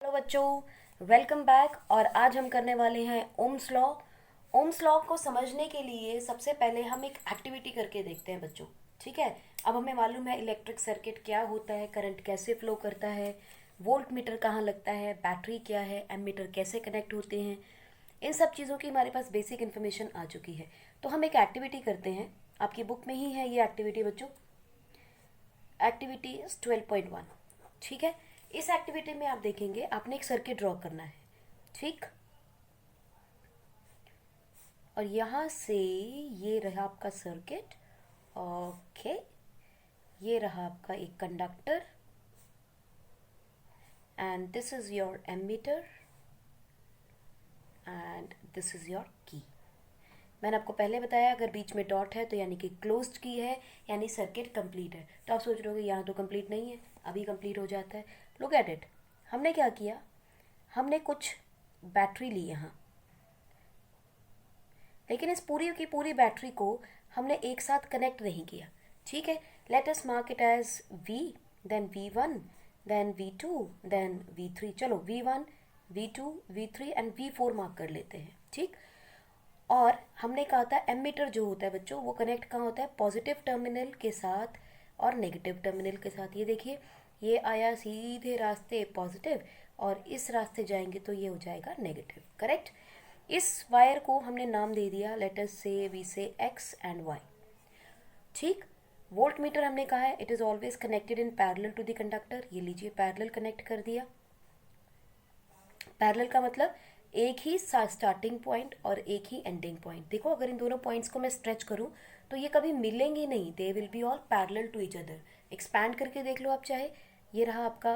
Hello बच्चों, welcome back. और आज हम करने वाले हैं ओम्स लॉ। ओम्स लॉ को समझने के लिए सबसे पहले हम एक एक्टिविटी करके देखते हैं बच्चों। ठीक है। अब हमें मालूम है इलेक्ट्रिक सर्किट क्या होता है, करंट कैसे फ्लो करता है, वोल्ट मीटर कहाँ लगता है, बैटरी क्या है, एमीटर कैसे कनेक्ट होते हैं। इन सब चीज़ों की हमारे पास बेसिक इन्फॉर्मेशन आ चुकी है। तो हम एक एक्टिविटी करते हैं। आपकी बुक में ही है ये एक्टिविटी बच्चों। एक्टिविटी 12.1। ठीक है। इस एक्टिविटी में आप देखेंगे आपने एक सर्किट ड्रॉ करना है। ठीक। और यहाँ से ये रहा आपका सर्किट। ओके। ये रहा आपका एक conductor and this is your ammeter and this is your key. मैंने आपको पहले बताया अगर बीच में डॉट है तो यानी कि क्लोज्ड की है, यानी सर्किट कंप्लीट है। तो आप सोच रहे हो यहाँ तो कंप्लीट नहीं है, अभी कंप्लीट हो जाता है। Look at it. हमने क्या किया, हमने कुछ बैटरी ली यहाँ, लेकिन इस पूरी की पूरी बैटरी को हमने एक साथ कनेक्ट नहीं किया। ठीक है। Let us mark it as V, then V1, then V2, then V3। चलो V1, V2, V3 and V4 mark कर लेते हैं। ठीक। और हमने कहा था एमीटर जो होता है बच्चों वो कनेक्ट कहाँ होता है, पॉजिटिव टर्मिनल के साथ और नेगेटिव टर्मिनल के साथ। ये देखिए, ये आया सीधे रास्ते पॉजिटिव और इस रास्ते जाएंगे तो ये हो जाएगा नेगेटिव। करेक्ट। इस वायर को हमने नाम दे दिया, late us say V say X and Y. ठीक। वोल्ट मीटर हमने कहा है it is always connected in parallel to the conductor. ये लीजिए पैरेलल कनेक्ट कर दिया। पैरेलल का मतलब एक ही स्टार्टिंग पॉइंट और एक ही एंडिंग पॉइंट। देखो अगर इन दोनों पॉइंट्स को मैं स्ट्रेच करूं तो ये कभी मिलेंगे नहीं, they will be all parallel to each other. Expand करके देख लो आप चाहे। ये रहा आपका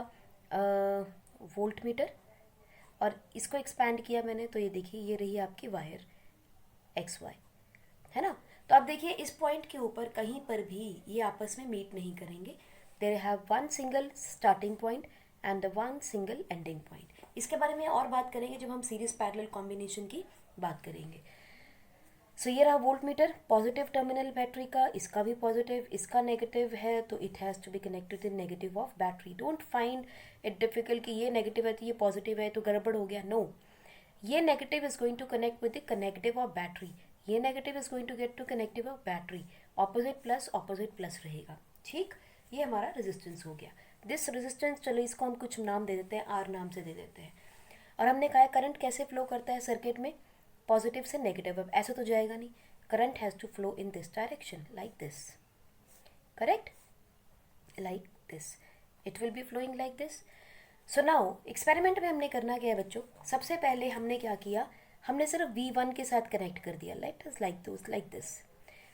वोल्ट मीटर और इसको एक्सपैंड किया मैंने तो ये देखिए ये रही आपकी वायर एक्स वाई, है ना। तो आप देखिए इस पॉइंट के ऊपर कहीं पर भी ये आपस में मीट नहीं करेंगे। There have one single starting point and the one single ending point. इसके बारे में और बात करेंगे जब हम सीरीज पैरेलल कॉम्बिनेशन की बात करेंगे। सो ये रहा voltmeter, positive terminal battery का, इसका भी पॉजिटिव, इसका नेगेटिव है तो it has to be connected in negative of battery. Don't find it difficult कि ये नेगेटिव है तो ये पॉजिटिव है तो गड़बड़ हो गया। नो, ये negative is going to connect with the connective of battery, ये negative is going to get to connective of battery. Opposite plus रहेगा। ठीक। ये हमारा रेजिस्टेंस हो गया। दिस रेजिस्टेंस, चलो इसको हम कुछ नाम दे देते हैं, आर नाम से दे देते हैं। और हमने कहा करंट कैसे फ्लो करता है सर्किट में, पॉजिटिव से नेगेटिव। अब ऐसे तो जाएगा नहीं, current has to flow in this direction like this. Correct, like this it will be flowing like this. So now experiment में हमने करना क्या है बच्चों, सबसे पहले हमने क्या किया, हमने सिर्फ V1 के साथ कनेक्ट कर दिया। Let us like this.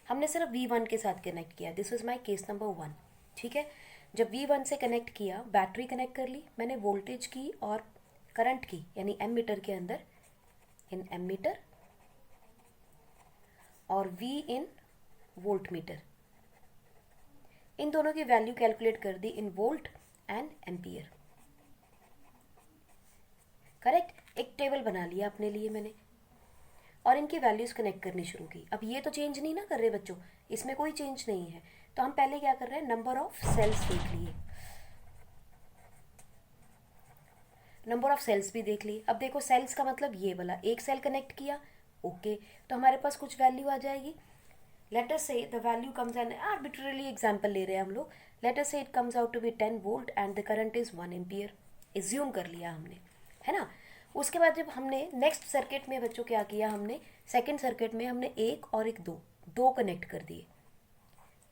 हमने सिर्फ V1 के साथ कनेक्ट किया। This was my case number 1। ठीक है। जब V1 से कनेक्ट किया, बैटरी कनेक्ट कर ली मैंने वोल्टेज की और करंट की, यानी एमीटर के अंदर, इन एमीटर, और V इन वोल्ट मीटर। इन दोनों की वैल्यू कैलकुलेट कर दी इन वोल्ट एंड एम्पियर। करेक्ट। एक टेबल बना लिया अपने लिए मैंने और इनकी वैल्यूज कनेक्ट करनी शुरू की। अब ये तो चेंज नहीं ना कर रहे बच्चों, इसमें कोई चेंज नहीं है। तो हम पहले क्या कर रहे हैं, नंबर ऑफ सेल्स देख लिए, नंबर ऑफ सेल्स भी देख लिए। अब देखो सेल्स का मतलब ये वाला, एक सेल कनेक्ट किया, ओके, तो हमारे पास कुछ वैल्यू आ जाएगी। Let us say the value comes, and arbitrary example ले रहे हैं हम लोग। Let us say it comes out to be 10 volt and the current is 1 ampere. Assume कर लिया हमने, है ना। उसके बाद जब हमने नेक्स्ट सर्किट में बच्चों क्या किया, हमने सेकेंड सर्किट में हमने एक और एक दो, दो कनेक्ट कर दिए।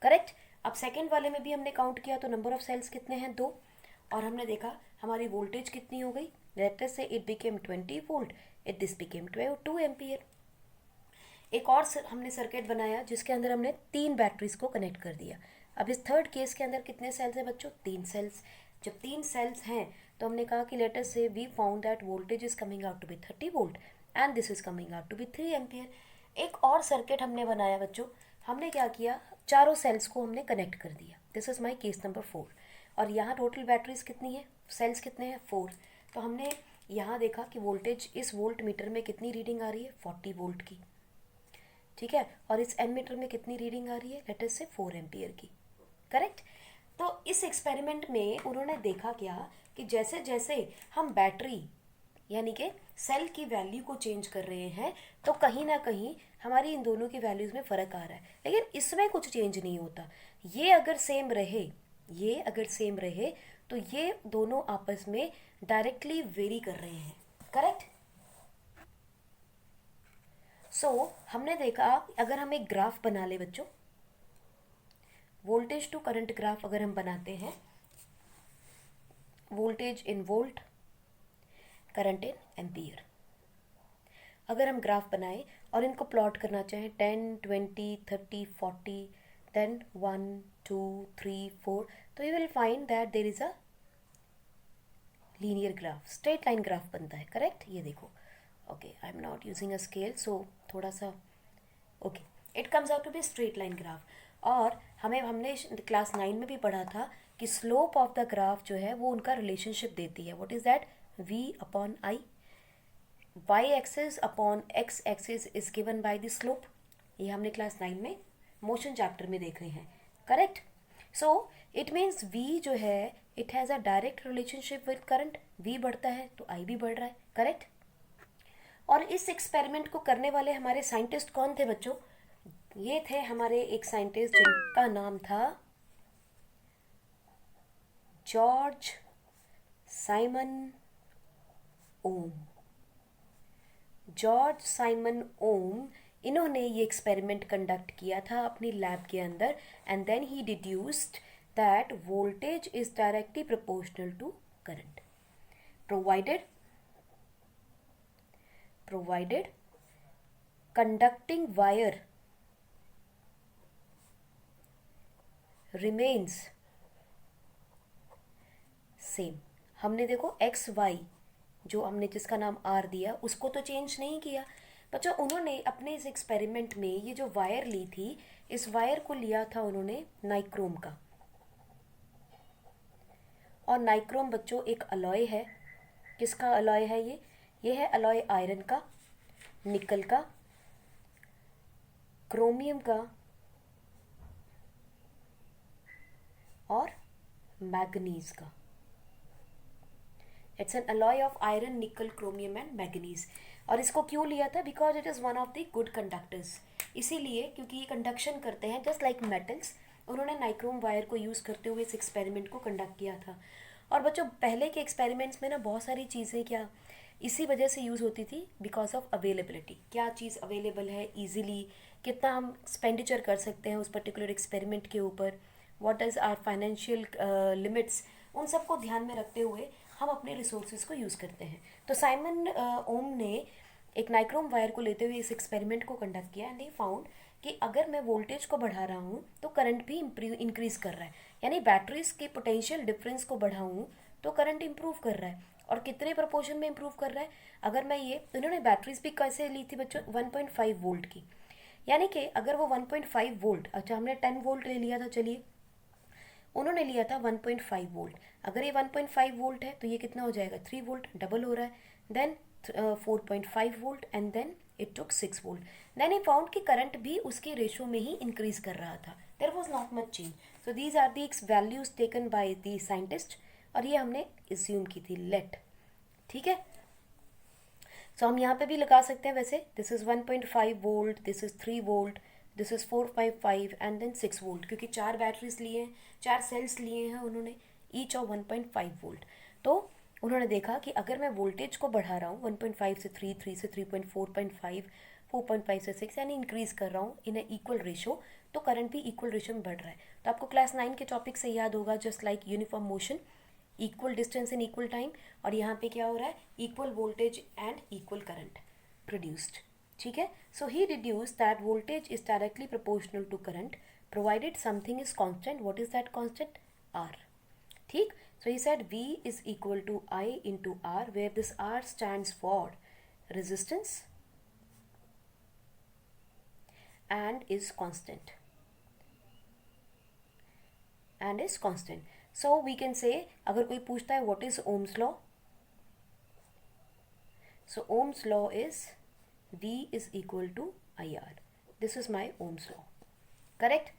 करेक्ट। अब सेकेंड वाले में भी हमने काउंट किया तो नंबर ऑफ सेल्स कितने हैं, 2। और हमने देखा हमारी वोल्टेज कितनी हो गई, late us say it became 20 volt, it this became 2 ampere. एक और हमने सर्किट बनाया जिसके अंदर हमने 3 बैटरीज को कनेक्ट कर दिया। अब इस थर्ड केस के अंदर कितने सेल्स हैं बच्चों, 3 सेल्स। जब 3 सेल्स हैं तो हमने कहा कि let us say we found that voltage is coming out to be 30 volt and this is coming out to be 3 ampere. एक और सर्किट हमने बनाया बच्चों, हमने क्या किया, चारों सेल्स को हमने कनेक्ट कर दिया। This is my case number 4। और यहाँ टोटल बैटरीज कितनी है, सेल्स कितने हैं, 4। तो हमने यहाँ देखा कि वोल्टेज इस वोल्ट मीटर में कितनी रीडिंग आ रही है, 40 वोल्ट की। ठीक है। और इस एमीटर में कितनी रीडिंग आ रही है, लेट अस से 4 एम्पियर की। करेक्ट। तो इस एक्सपेरिमेंट में उन्होंने देखा क्या कि जैसे जैसे हम बैटरी यानी कि सेल की वैल्यू को चेंज कर रहे हैं तो कहीं ना कहीं हमारी इन दोनों की वैल्यूज़ में फ़र्क आ रहा है, लेकिन इसमें कुछ चेंज नहीं होता। ये अगर सेम रहे, ये अगर सेम रहे तो ये दोनों आपस में डायरेक्टली वेरी कर रहे हैं, करेक्ट। सो हमने देखा अगर हम एक ग्राफ बना ले बच्चों, वोल्टेज टू करंट ग्राफ अगर हम बनाते हैं, voltage in volt, current in ampere, अगर हम ग्राफ बनाएं और इनको प्लॉट करना चाहें 10, 20, 30, 40, देन 1, 2, 3, 4, तो you will find that there is a linear graph, straight line graph बनता है, करेक्ट। ये देखो, okay I am not using a scale so थोड़ा सा, okay, it comes out to be straight line graph. और हमने class 9 में भी पढ़ा था कि स्लोप ऑफ द ग्राफ जो है वो उनका रिलेशनशिप देती है, what is that, v upon I, y axis upon x axis is given by the slope. ये हमने क्लास 9 में मोशन चैप्टर में देख रहे हैं, correct. So it means v जो है it has a direct relationship with current, v बढ़ता है तो i भी बढ़ रहा है, करेक्ट। और इस एक्सपेरिमेंट को करने वाले हमारे साइंटिस्ट कौन थे बच्चों, ये थे हमारे एक साइंटिस्ट जिनका नाम था जॉर्ज साइमन ओम। जॉर्ज साइमन ओम, इन्होंने ये एक्सपेरिमेंट कंडक्ट किया था अपनी लैब के अंदर, and then he deduced that voltage is directly proportional to current provided conducting wire remains same। हमने देखो एक्स वाई जो हमने जिसका नाम आर दिया उसको तो चेंज नहीं किया बच्चों। उन्होंने अपने इस एक्सपेरिमेंट में ये जो वायर ली थी, इस वायर को लिया था उन्होंने नाइक्रोम का, और नाइक्रोम बच्चों एक अलॉय है। किसका अलॉय है ये है अलॉय आयरन का, निकल का, क्रोमियम का और मैग्नीज का। It's an alloy of iron, निकल, क्रोमियम एंड मैग्नीज। और इसको क्यों लिया था, because it is one of the good conductors, इसीलिए क्योंकि ये कंडक्शन करते हैं जस्ट लाइक मेटल्स। उन्होंने नाइक्रोम वायर को यूज़ करते हुए इस एक्सपेरिमेंट को कंडक्ट किया था। और बच्चों पहले के एक्सपेरिमेंट्स में ना बहुत सारी चीज़ें क्या इसी वजह से यूज़ होती थी, बिकॉज ऑफ अवेलेबिलिटी, क्या चीज़ अवेलेबल है ईजिली, कितना हम एक्सपेंडिचर कर सकते हैं उस पर्टिकुलर एक्सपेरिमेंट के ऊपर, what is our financial limits, उन सबको ध्यान में रखते हुए हम अपने रिसोर्सेज को यूज़ करते हैं। तो साइमन ओम ने एक नाइक्रोम वायर को लेते हुए इस एक्सपेरिमेंट को कंडक्ट किया, एंड ही फाउंड कि अगर मैं वोल्टेज को बढ़ा रहा हूँ तो करंट भी इंक्रीज कर रहा है, यानी बैटरीज के पोटेंशियल डिफरेंस को बढ़ाऊँ तो करंट इंप्रूव कर रहा है। और कितने प्रोपोर्शन में इंप्रूव कर रहा है, अगर मैं ये, इन्होंने बैटरीज भी कैसे ली थी बच्चों, 1.5 वोल्ट की, यानी कि अगर वो 1.5 वोल्ट, अच्छा हमने 10 वोल्ट ले लिया था, चलिए उन्होंने लिया था 1.5 वोल्ट, अगर ये 1.5 वोल्ट है तो ये कितना हो जाएगा 3 वोल्ट, डबल हो रहा है, then 4.5 volt and then it took 6 volt. Then he found कि करंट भी उसके रेशो में ही इंक्रीज कर रहा था, there was not much change. So these are the values taken by the scientist, और ये हमने एज्यूम की थी लेट, ठीक है। सो हम यहाँ पे भी लगा सकते हैं वैसे, this is 1.5 volt, this is 3 volt, this is 455 and then 6 volt, क्योंकि 4 बैटरीज लिए हैं, 4 सेल्स लिए हैं उन्होंने, ईच ऑफ 1.5 वोल्ट। तो उन्होंने देखा कि अगर मैं वोल्टेज को बढ़ा रहा हूँ 1.5 से 3, 3 से 3.4.5, 4.5 से 6, यानी इंक्रीज कर रहा हूँ इन इक्वल रेशो, तो करंट भी इक्वल रेशो में बढ़ रहा है। तो आपको क्लास 9 के टॉपिक से याद होगा, just like uniform motion, equal distance in equal time, और यहाँ पे क्या हो रहा है, equal voltage and equal current produced, ठीक है। So he deduce that voltage is directly proportional to current provided something is constant, what is that constant, R, ठीक। So he said V is equal to I into R, where this R stands for resistance and is constant, so we can say, अगर कोई पूछता है what is Ohm's law, so Ohm's law is V is equal to IR, this is my Ohm's law, correct।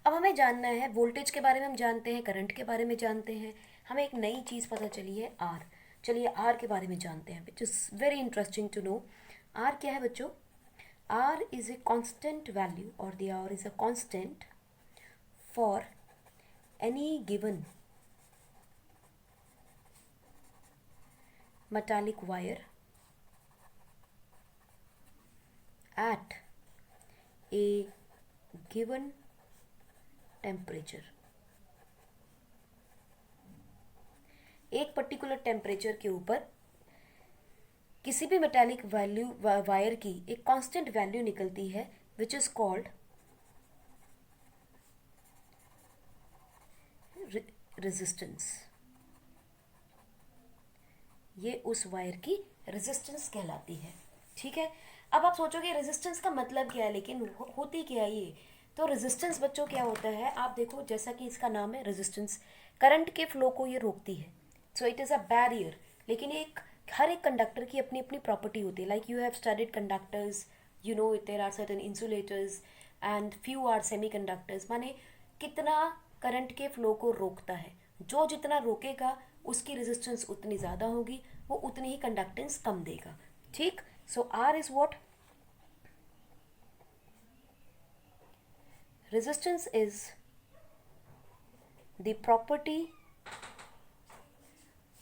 अब हमें जानना है, voltage के बारे में हम जानते हैं, करंट के बारे में जानते हैं, हमें एक नई चीज़ पता चली है आर। चलिए आर के बारे में जानते हैं, which is very interesting to know. R क्या है बच्चों? R is a constant value और the R is a constant for any given metallic wire at a given temperature। एक पर्टिकुलर टेम्परेचर के ऊपर किसी भी मेटालिक वैल्यू वायर की एक कांस्टेंट वैल्यू निकलती है विच इज कॉल्ड रेजिस्टेंस। ये उस वायर की रेजिस्टेंस कहलाती है। ठीक है, अब आप सोचोगे रेजिस्टेंस का मतलब क्या है, लेकिन होती क्या है ये? तो रेजिस्टेंस बच्चों क्या होता है, आप देखो जैसा कि इसका नाम है रेजिस्टेंस, करंट के फ्लो को ये रोकती है। सो इट इज़ अ बैरियर। लेकिन एक हर एक कंडक्टर की अपनी अपनी प्रॉपर्टी होती है। Like you have studied conductors, you know there are certain insulators and few are semiconductors. माने कितना करंट के फ्लो को रोकता है, जो जितना रोकेगा उसकी रेजिस्टेंस उतनी ज़्यादा होगी, वो उतनी ही कंडक्टेंस कम देगा। ठीक, so R is what? Resistance is the property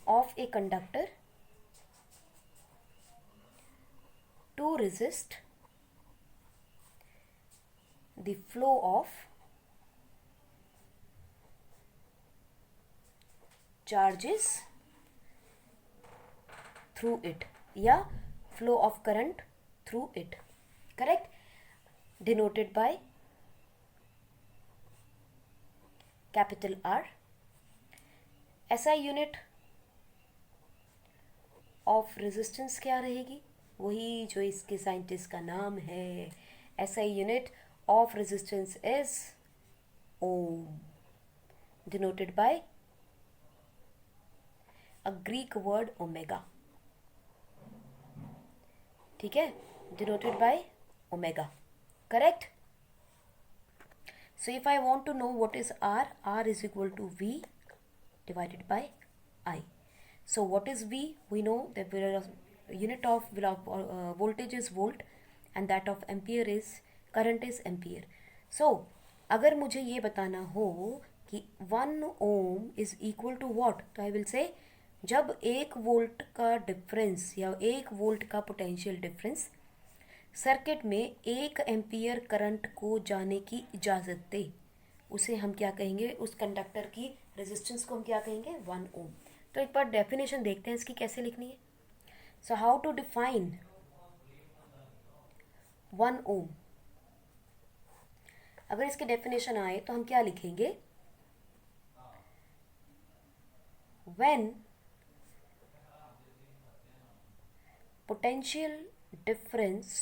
of a conductor to resist the flow of charges through it या flow of current through it, correct? Denoted by capital R। SI unit of resistance क्या रहेगी? वही जो इसके scientist का नाम है। SI unit of resistance is ohm, denoted by a Greek word omega. ठीक है, denoted by omega, correct? So if I want to know what is R, R is equal to V divided by I. So what is V? We know that unit of voltage is volt and that of ampere is current is ampere. So अगर मुझे ये बताना हो कि 1 ओम is equal to what, तो I will say जब 1 volt का difference या 1 वोल्ट का पोटेंशियल डिफरेंस सर्किट में 1 एम्पियर करंट को जाने की इजाज़त दे, उसे हम क्या कहेंगे? उस कंडक्टर की रेजिस्टेंस को हम क्या कहेंगे? 1 ओम। तो एक बार डेफिनेशन देखते हैं इसकी कैसे लिखनी है। सो हाउ टू डिफाइन 1 ओम? अगर इसके डेफिनेशन आए तो हम क्या लिखेंगे? When potential difference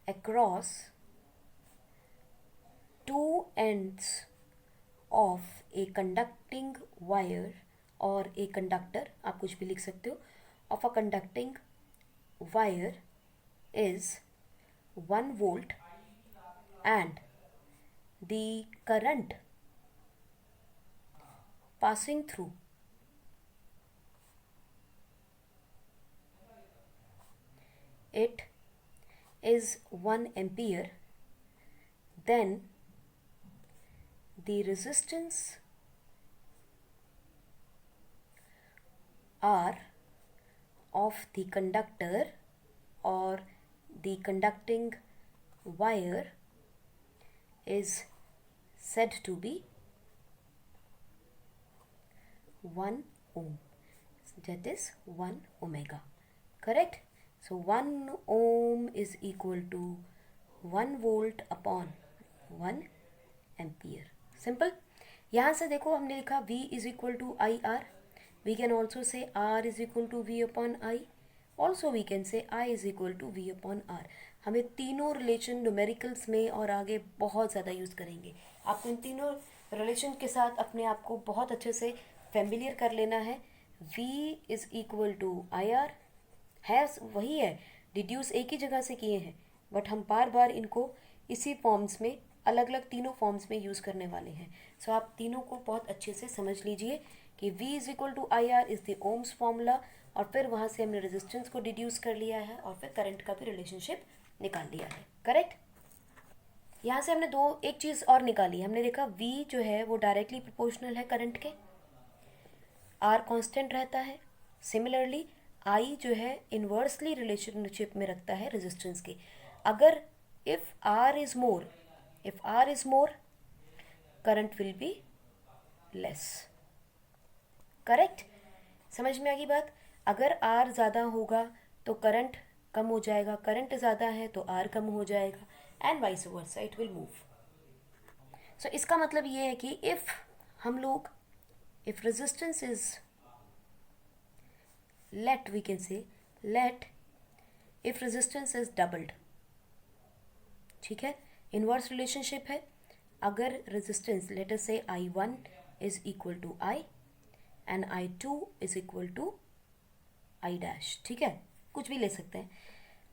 across two ends of a conducting wire or a conductor, आप कुछ भी लिख सकते हो, of a conducting wire is 1 volt and the current passing through it is 1 ampere, then the resistance R of the conductor or the conducting wire is said to be 1 ohm, that is 1 omega, correct? So 1 ohm is equal to 1 volt upon 1 ampere, simple। यहाँ से देखो हमने लिखा V is equal to IR, we can also say R is equal to V upon I, also we can say I is equal to V upon R। हमें तीनों relation numericals में और आगे बहुत ज़्यादा यूज़ करेंगे। आपको इन तीनों रिलेशन के साथ अपने आप को बहुत अच्छे से फेमिलियर कर लेना है। V is equal to IR है, वही है, डिड्यूस एक ही जगह से किए हैं, बट हम बार बार इनको इसी फॉर्म्स में अलग अलग तीनों फॉर्म्स में यूज़ करने वाले हैं. सो आप तीनों को बहुत अच्छे से समझ लीजिए कि V is equal to I R is the ohm's formula, और फिर वहाँ से हमने रेजिस्टेंस को डिड्यूस कर लिया है और फिर करंट का भी रिलेशनशिप निकाल लिया है. करेक्ट. यहाँ से हमने एक चीज़ और निकाली. हमने देखा V जो है वो डायरेक्टली प्रोपोर्शनल है करंट के, R कांस्टेंट रहता है. सिमिलरली I जो है इन्वर्सली रिलेशनशिप में रखता है रेजिस्टेंस के. अगर if R is more current will be less. Correct. समझ में आ गई बात. अगर R ज़्यादा होगा तो करंट कम हो जाएगा, करंट ज़्यादा है तो R कम हो जाएगा, and vice versa it will move. So इसका मतलब ये है कि if resistance is, if resistance is doubled, ठीक है, इनवर्स रिलेशनशिप है. अगर resistance late us say I1 is equal to I and I2 is equal to I dash, ठीक है, कुछ भी ले सकते हैं.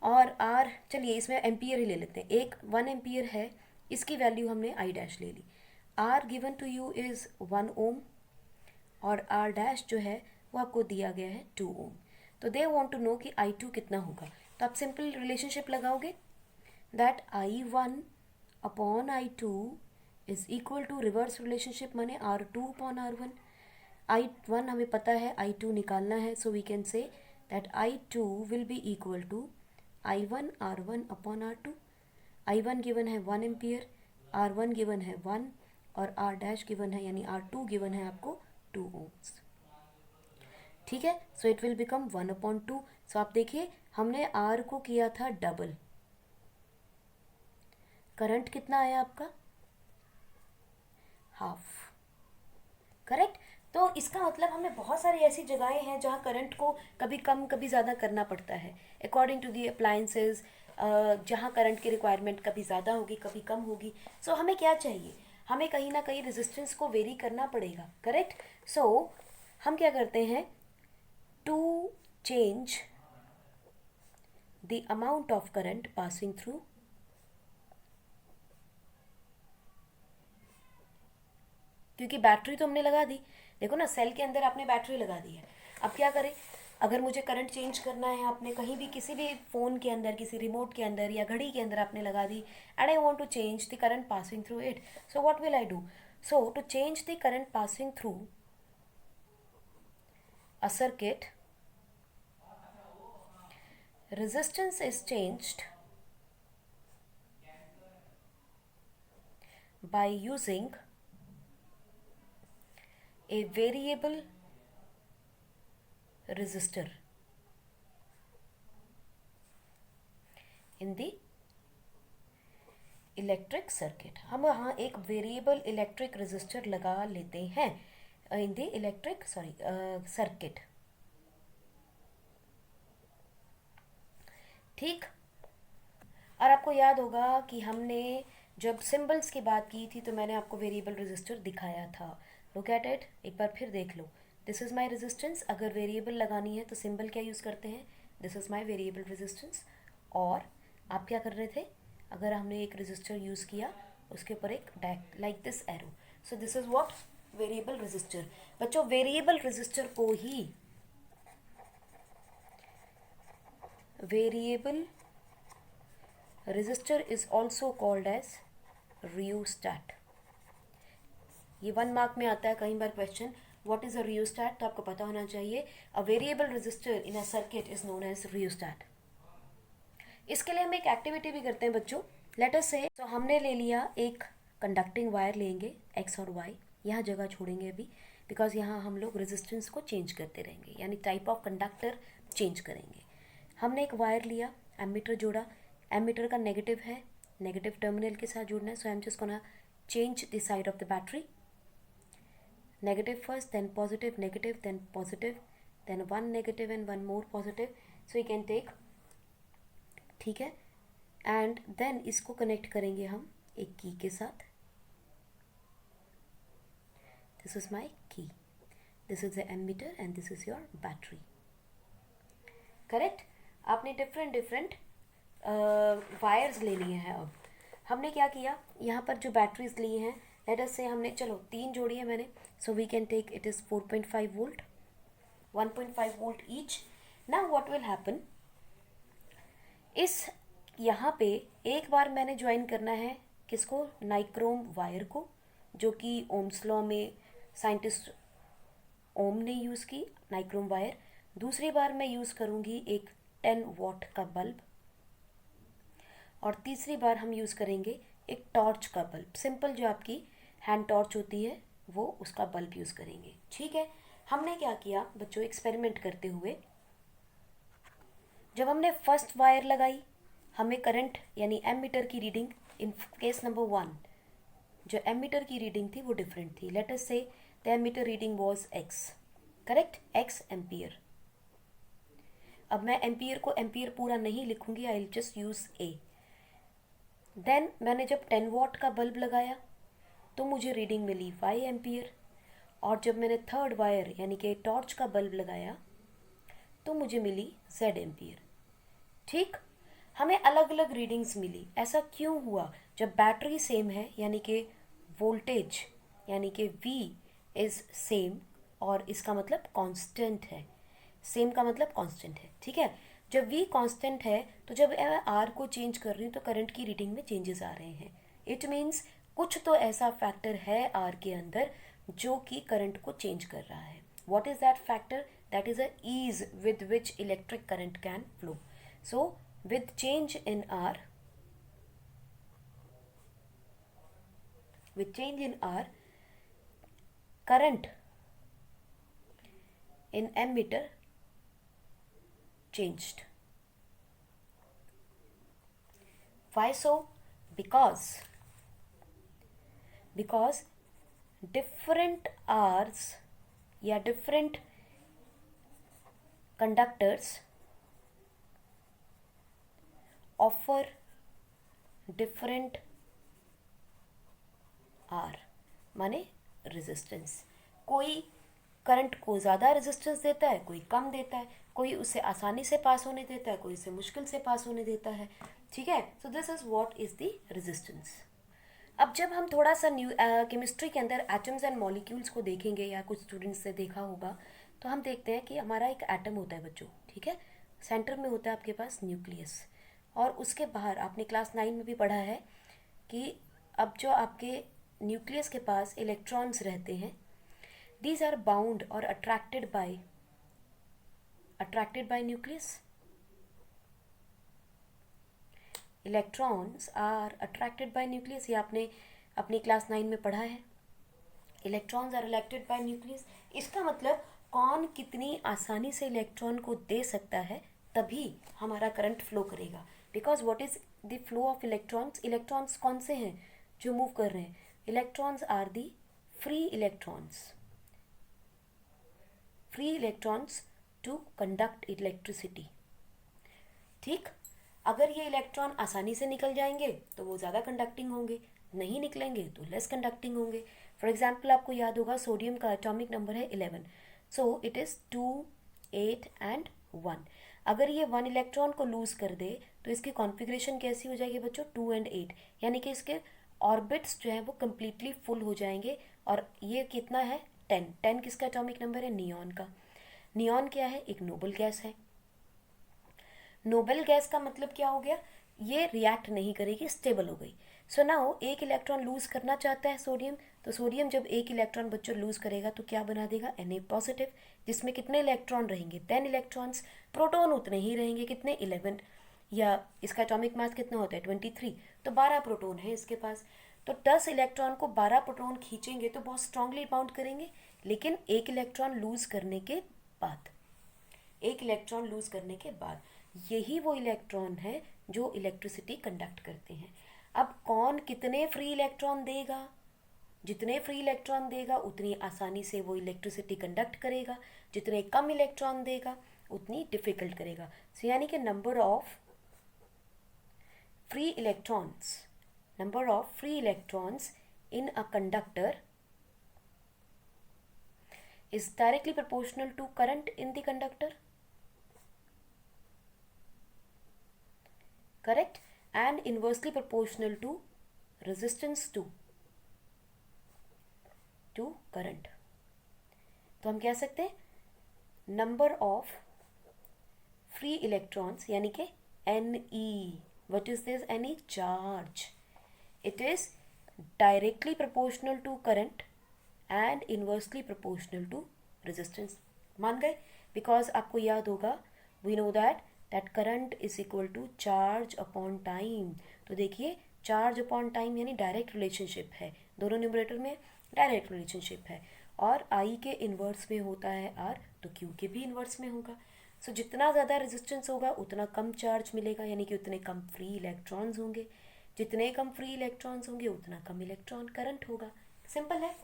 और R, चलिए इसमें एम्पियर ही ले लेते हैं. 1 एम्पियर है, इसकी वैल्यू हमने I डैश ले ली. R given to you is 1 ohm और R डैश जो है वो आपको दिया गया है 2 ओम. तो दे वांट टू नो कि I2 कितना होगा. तो आप सिंपल रिलेशनशिप लगाओगे that I1 upon I2 is equal to reverse relationship माने R2 अपॉन R1. I1 हमें पता है, I2 निकालना है, so we can say that I2 will be equal to I1 R1 upon R2. I1 given है 1 ampere, R1 given है 1 और R dash given है यानी R2 गिवन है आपको 2 ओम्स. ठीक है. So it will become 1 upon 2. सो आप देखिए हमने R को किया था डबल. करंट कितना आया आपका? हाफ. करेक्ट. तो इसका मतलब हमें बहुत सारी ऐसी जगहें हैं जहाँ करंट को कभी कम कभी ज़्यादा करना पड़ता है अकॉर्डिंग टू दी अप्लायंसेज, जहाँ करंट की रिक्वायरमेंट कभी ज़्यादा होगी कभी कम होगी. सो हमें क्या चाहिए, हमें कहीं ना कहीं रेजिस्टेंस को वेरी करना पड़ेगा. करेक्ट. सो हम क्या करते हैं, to change the amount of current passing through, क्योंकि बैटरी तो हमने लगा दी. देखो ना, सेल के अंदर आपने बैटरी लगा दी है. अब क्या करें, अगर मुझे करंट चेंज करना है, आपने कहीं भी किसी भी फ़ोन के अंदर, किसी रिमोट के अंदर या घड़ी के अंदर आपने लगा दी, and I want to change the current passing through it. So what will I do? So to change the current passing through a circuit, resistance is changed by using a variable resistor in the electric circuit. हम यहाँ एक variable electric resistor लगा लेते हैं in the electric circuit. ठीक. और आपको याद होगा कि हमने जब सिंबल्स की बात की थी तो मैंने आपको वेरिएबल रेजिस्टर दिखाया था. लुक एट इट, एक बार फिर देख लो. This is my resistance. अगर वेरिएबल लगानी है तो सिंबल क्या यूज़ करते हैं, this is my variable resistance. और आप क्या कर रहे थे, अगर हमने एक रेजिस्टर यूज़ किया उसके ऊपर एक like this arrow. So this is what, variable resistor. बच्चों वेरिएबल रेजिस्टर को ही variable resistor is also called as rheostat. ये 1 मार्क में आता है कई बार question, what is a rheostat, तो आपको पता होना चाहिए a variable resistor in a circuit is known as rheostat. इसके लिए हम एक एक्टिविटी भी करते हैं बच्चों. लेट अस से, तो हमने ले लिया एक कंडक्टिंग वायर लेंगे, एक्स और वाई यहाँ जगह छोड़ेंगे अभी, बिकॉज यहाँ हम लोग रेजिस्टेंस को चेंज करते रहेंगे, यानी टाइप ऑफ कंडक्टर चेंज करेंगे. हमने एक वायर लिया, एमीटर जोड़ा, एमीटर का नेगेटिव है, नेगेटिव टर्मिनल के साथ जुड़ना है. So I am just gonna change the side of the battery. Negative first, then positive, negative, then positive, then 1 negative and 1 more positive. So you can take, ठीक है. And then इसको connect करेंगे हम एक की के साथ. This is my key, this is the ammeter and this is your battery. Correct. आपने डिफरेंट वायर्स ले लिए हैं. अब हमने क्या किया, यहाँ पर जो बैटरीज ली हैं, लेट अस से हमने, चलो 3 जोड़ी है मैंने, so we can take it is 4.5 volt, 1.5 volt each. Now what will happen, इस यहाँ पे एक बार मैंने ज्वाइन करना है किसको, नाइक्रोम वायर को, जो कि ओम्स लॉ में साइंटिस्ट ओम ने यूज़ की नाइक्रोम वायर. दूसरी बार मैं यूज़ करूँगी एक 10 वॉट का बल्ब, और तीसरी बार हम यूज़ करेंगे एक टॉर्च का बल्ब, सिंपल जो आपकी हैंड टॉर्च होती है वो, उसका बल्ब यूज़ करेंगे. ठीक है. हमने क्या किया बच्चों, एक्सपेरिमेंट करते हुए, जब हमने फर्स्ट वायर लगाई, हमें करंट यानी एमीटर की रीडिंग इन केस नंबर 1, जो एमीटर की रीडिंग थी वो डिफरेंट थी. Let us say the ammeter reading was X, correct, X ampere. अब मैं एम्पियर को एम्पियर पूरा नहीं लिखूंगी, I will just use A. देन मैंने जब 10 वॉट का बल्ब लगाया तो मुझे रीडिंग मिली 5 एम्पियर, और जब मैंने थर्ड वायर यानी कि टॉर्च का बल्ब लगाया तो मुझे मिली जेड एम्पियर. ठीक, हमें अलग अलग रीडिंग्स मिली. ऐसा क्यों हुआ, जब बैटरी सेम है यानी कि वोल्टेज यानी कि V इज़ सेम, और इसका मतलब कांस्टेंट है, सेम का मतलब कांस्टेंट है. ठीक है, जब V कांस्टेंट है तो जब मैं R को चेंज कर रही हूँ तो करंट की रीडिंग में चेंजेस आ रहे हैं. इट मीन्स कुछ तो ऐसा फैक्टर है R के अंदर जो कि करंट को चेंज कर रहा है. What is that factor, that is a ease with which electric current can flow. So with change in R, with change in R, current in ammeter changed. Why so? Because different R's या different conductors offer different R, माने resistance. कोई current को ज़्यादा resistance देता है, कोई कम देता है, कोई उसे आसानी से पास होने देता है, कोई उसे मुश्किल से पास होने देता है. ठीक है, so this is what is the resistance. अब जब हम थोड़ा सा न्यू केमिस्ट्री के अंदर एटम्स एंड मॉलिक्यूल्स को देखेंगे, या कुछ स्टूडेंट्स से देखा होगा, तो हम देखते हैं कि हमारा एक एटम होता है बच्चों. ठीक है, सेंटर में होता है आपके पास न्यूक्लियस, और उसके बाहर आपने क्लास 9 में भी पढ़ा है कि अब जो आपके न्यूक्लियस के पास इलेक्ट्रॉन्स रहते हैं, these are bound or attracted by nucleus. Electrons are attracted by nucleus, ये आपने अपनी क्लास 9 में पढ़ा है. Electrons are attracted by nucleus. इसका मतलब कौन कितनी आसानी से इलेक्ट्रॉन को दे सकता है, तभी हमारा करंट फ्लो करेगा. Because what is the flow of electrons, electrons कौन से हैं जो मूव कर रहे हैं, electrons are the free electrons to conduct electricity. ठीक, अगर ये इलेक्ट्रॉन आसानी से निकल जाएंगे तो वो ज़्यादा कंडक्टिंग होंगे, नहीं निकलेंगे तो लेस कंडक्टिंग होंगे. फॉर एग्जाम्पल आपको याद होगा सोडियम का एटॉमिक नंबर है 11, सो इट इज़ 2, 8 एंड 1. अगर ये 1 इलेक्ट्रॉन को लूज़ कर दे तो इसकी कॉन्फ़िगरेशन कैसी हो जाएगी बच्चों, 2 एंड 8, यानी कि इसके ऑर्बिट्स जो हैं वो कम्प्लीटली फुल हो जाएंगे. और ये कितना है, 10. 10 किसका एटॉमिक नंबर है, नियॉन का. नियॉन क्या है, एक नोबल गैस है. नोबल गैस का मतलब क्या हो गया, ये रिएक्ट नहीं करेगी, स्टेबल हो गई. सो नाउ एक इलेक्ट्रॉन लूज करना चाहता है सोडियम, तो सोडियम जब एक इलेक्ट्रॉन बच्चों लूज करेगा तो क्या बना देगा, Na पॉजिटिव, जिसमें कितने इलेक्ट्रॉन रहेंगे, 10 इलेक्ट्रॉन्स. प्रोटॉन उतने ही रहेंगे, कितने, 11, या इसका एटॉमिक मास कितना होता है 23, तो 12 प्रोटॉन है इसके पास. तो 10 इलेक्ट्रॉन को 12 प्रोटॉन खींचेंगे तो बहुत स्ट्रांगली बाउंड करेंगे. लेकिन एक इलेक्ट्रॉन लूज करने के बाद, यही वो इलेक्ट्रॉन है जो इलेक्ट्रिसिटी कंडक्ट करते हैं. अब कौन कितने फ्री इलेक्ट्रॉन देगा, जितने फ्री इलेक्ट्रॉन देगा उतनी आसानी से वो इलेक्ट्रिसिटी कंडक्ट करेगा, जितने कम इलेक्ट्रॉन देगा उतनी डिफिकल्ट करेगा. सो यानी कि number of free electrons in a conductor is directly proportional to current in the conductor, correct, and inversely proportional to resistance to current, तो हम कह सकते हैं नंबर ऑफ फ्री इलेक्ट्रॉन्स, यानी कि Ne. What is this Ne? Charge. It is directly proportional to current and inversely proportional to resistance. मान गए? Because आपको याद होगा, we know that current is equal to charge upon time. तो देखिए charge upon time यानी direct relationship है, दोनों न्यूमरेटर में डायरेक्ट रिलेशनशिप है, और आई के इन्वर्स में होता है आर, तो क्यू के भी इन्वर्स में होगा. सो जितना ज़्यादा रेजिस्टेंस होगा उतना कम चार्ज मिलेगा, यानी कि उतने कम फ्री इलेक्ट्रॉन्स होंगे, जितने कम फ्री इलेक्ट्रॉन्स होंगे उतना कम इलेक्ट्रॉन करंट होगा. सिंपल है.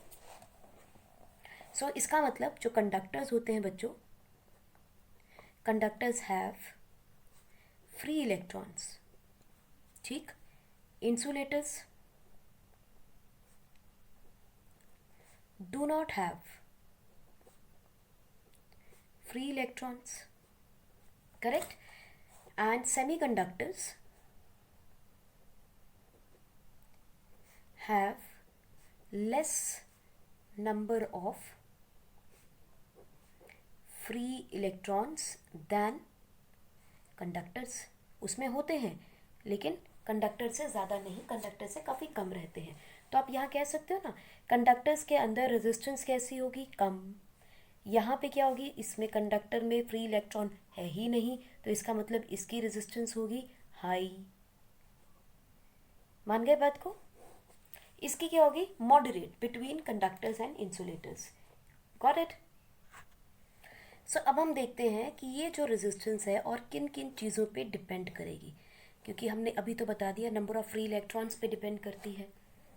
सो इसका मतलब जो कंडक्टर्स होते हैं बच्चों, कंडक्टर्स हैव फ्री इलेक्ट्रॉन्स. ठीक. Insulators do not have free electrons, correct? And semiconductors have less number of free electrons than conductors. उसमें होते हैं लेकिन कंडक्टर से ज़्यादा नहीं, कंडक्टर से काफ़ी कम रहते हैं. तो आप यहाँ कह सकते हो ना, कंडक्टर्स के अंदर रेजिस्टेंस कैसी होगी? कम. यहाँ पे क्या होगी? इसमें कंडक्टर में फ्री इलेक्ट्रॉन है ही नहीं, तो इसका मतलब इसकी रेजिस्टेंस होगी हाई. मान गए बात को? इसकी क्या होगी? Moderate, between conductors and insulators. Got it? So अब हम देखते हैं कि ये जो रेजिस्टेंस है और किन किन चीज़ों पे डिपेंड करेगी, क्योंकि हमने अभी तो बता दिया नंबर ऑफ़ फ्री इलेक्ट्रॉन्स पे डिपेंड करती है.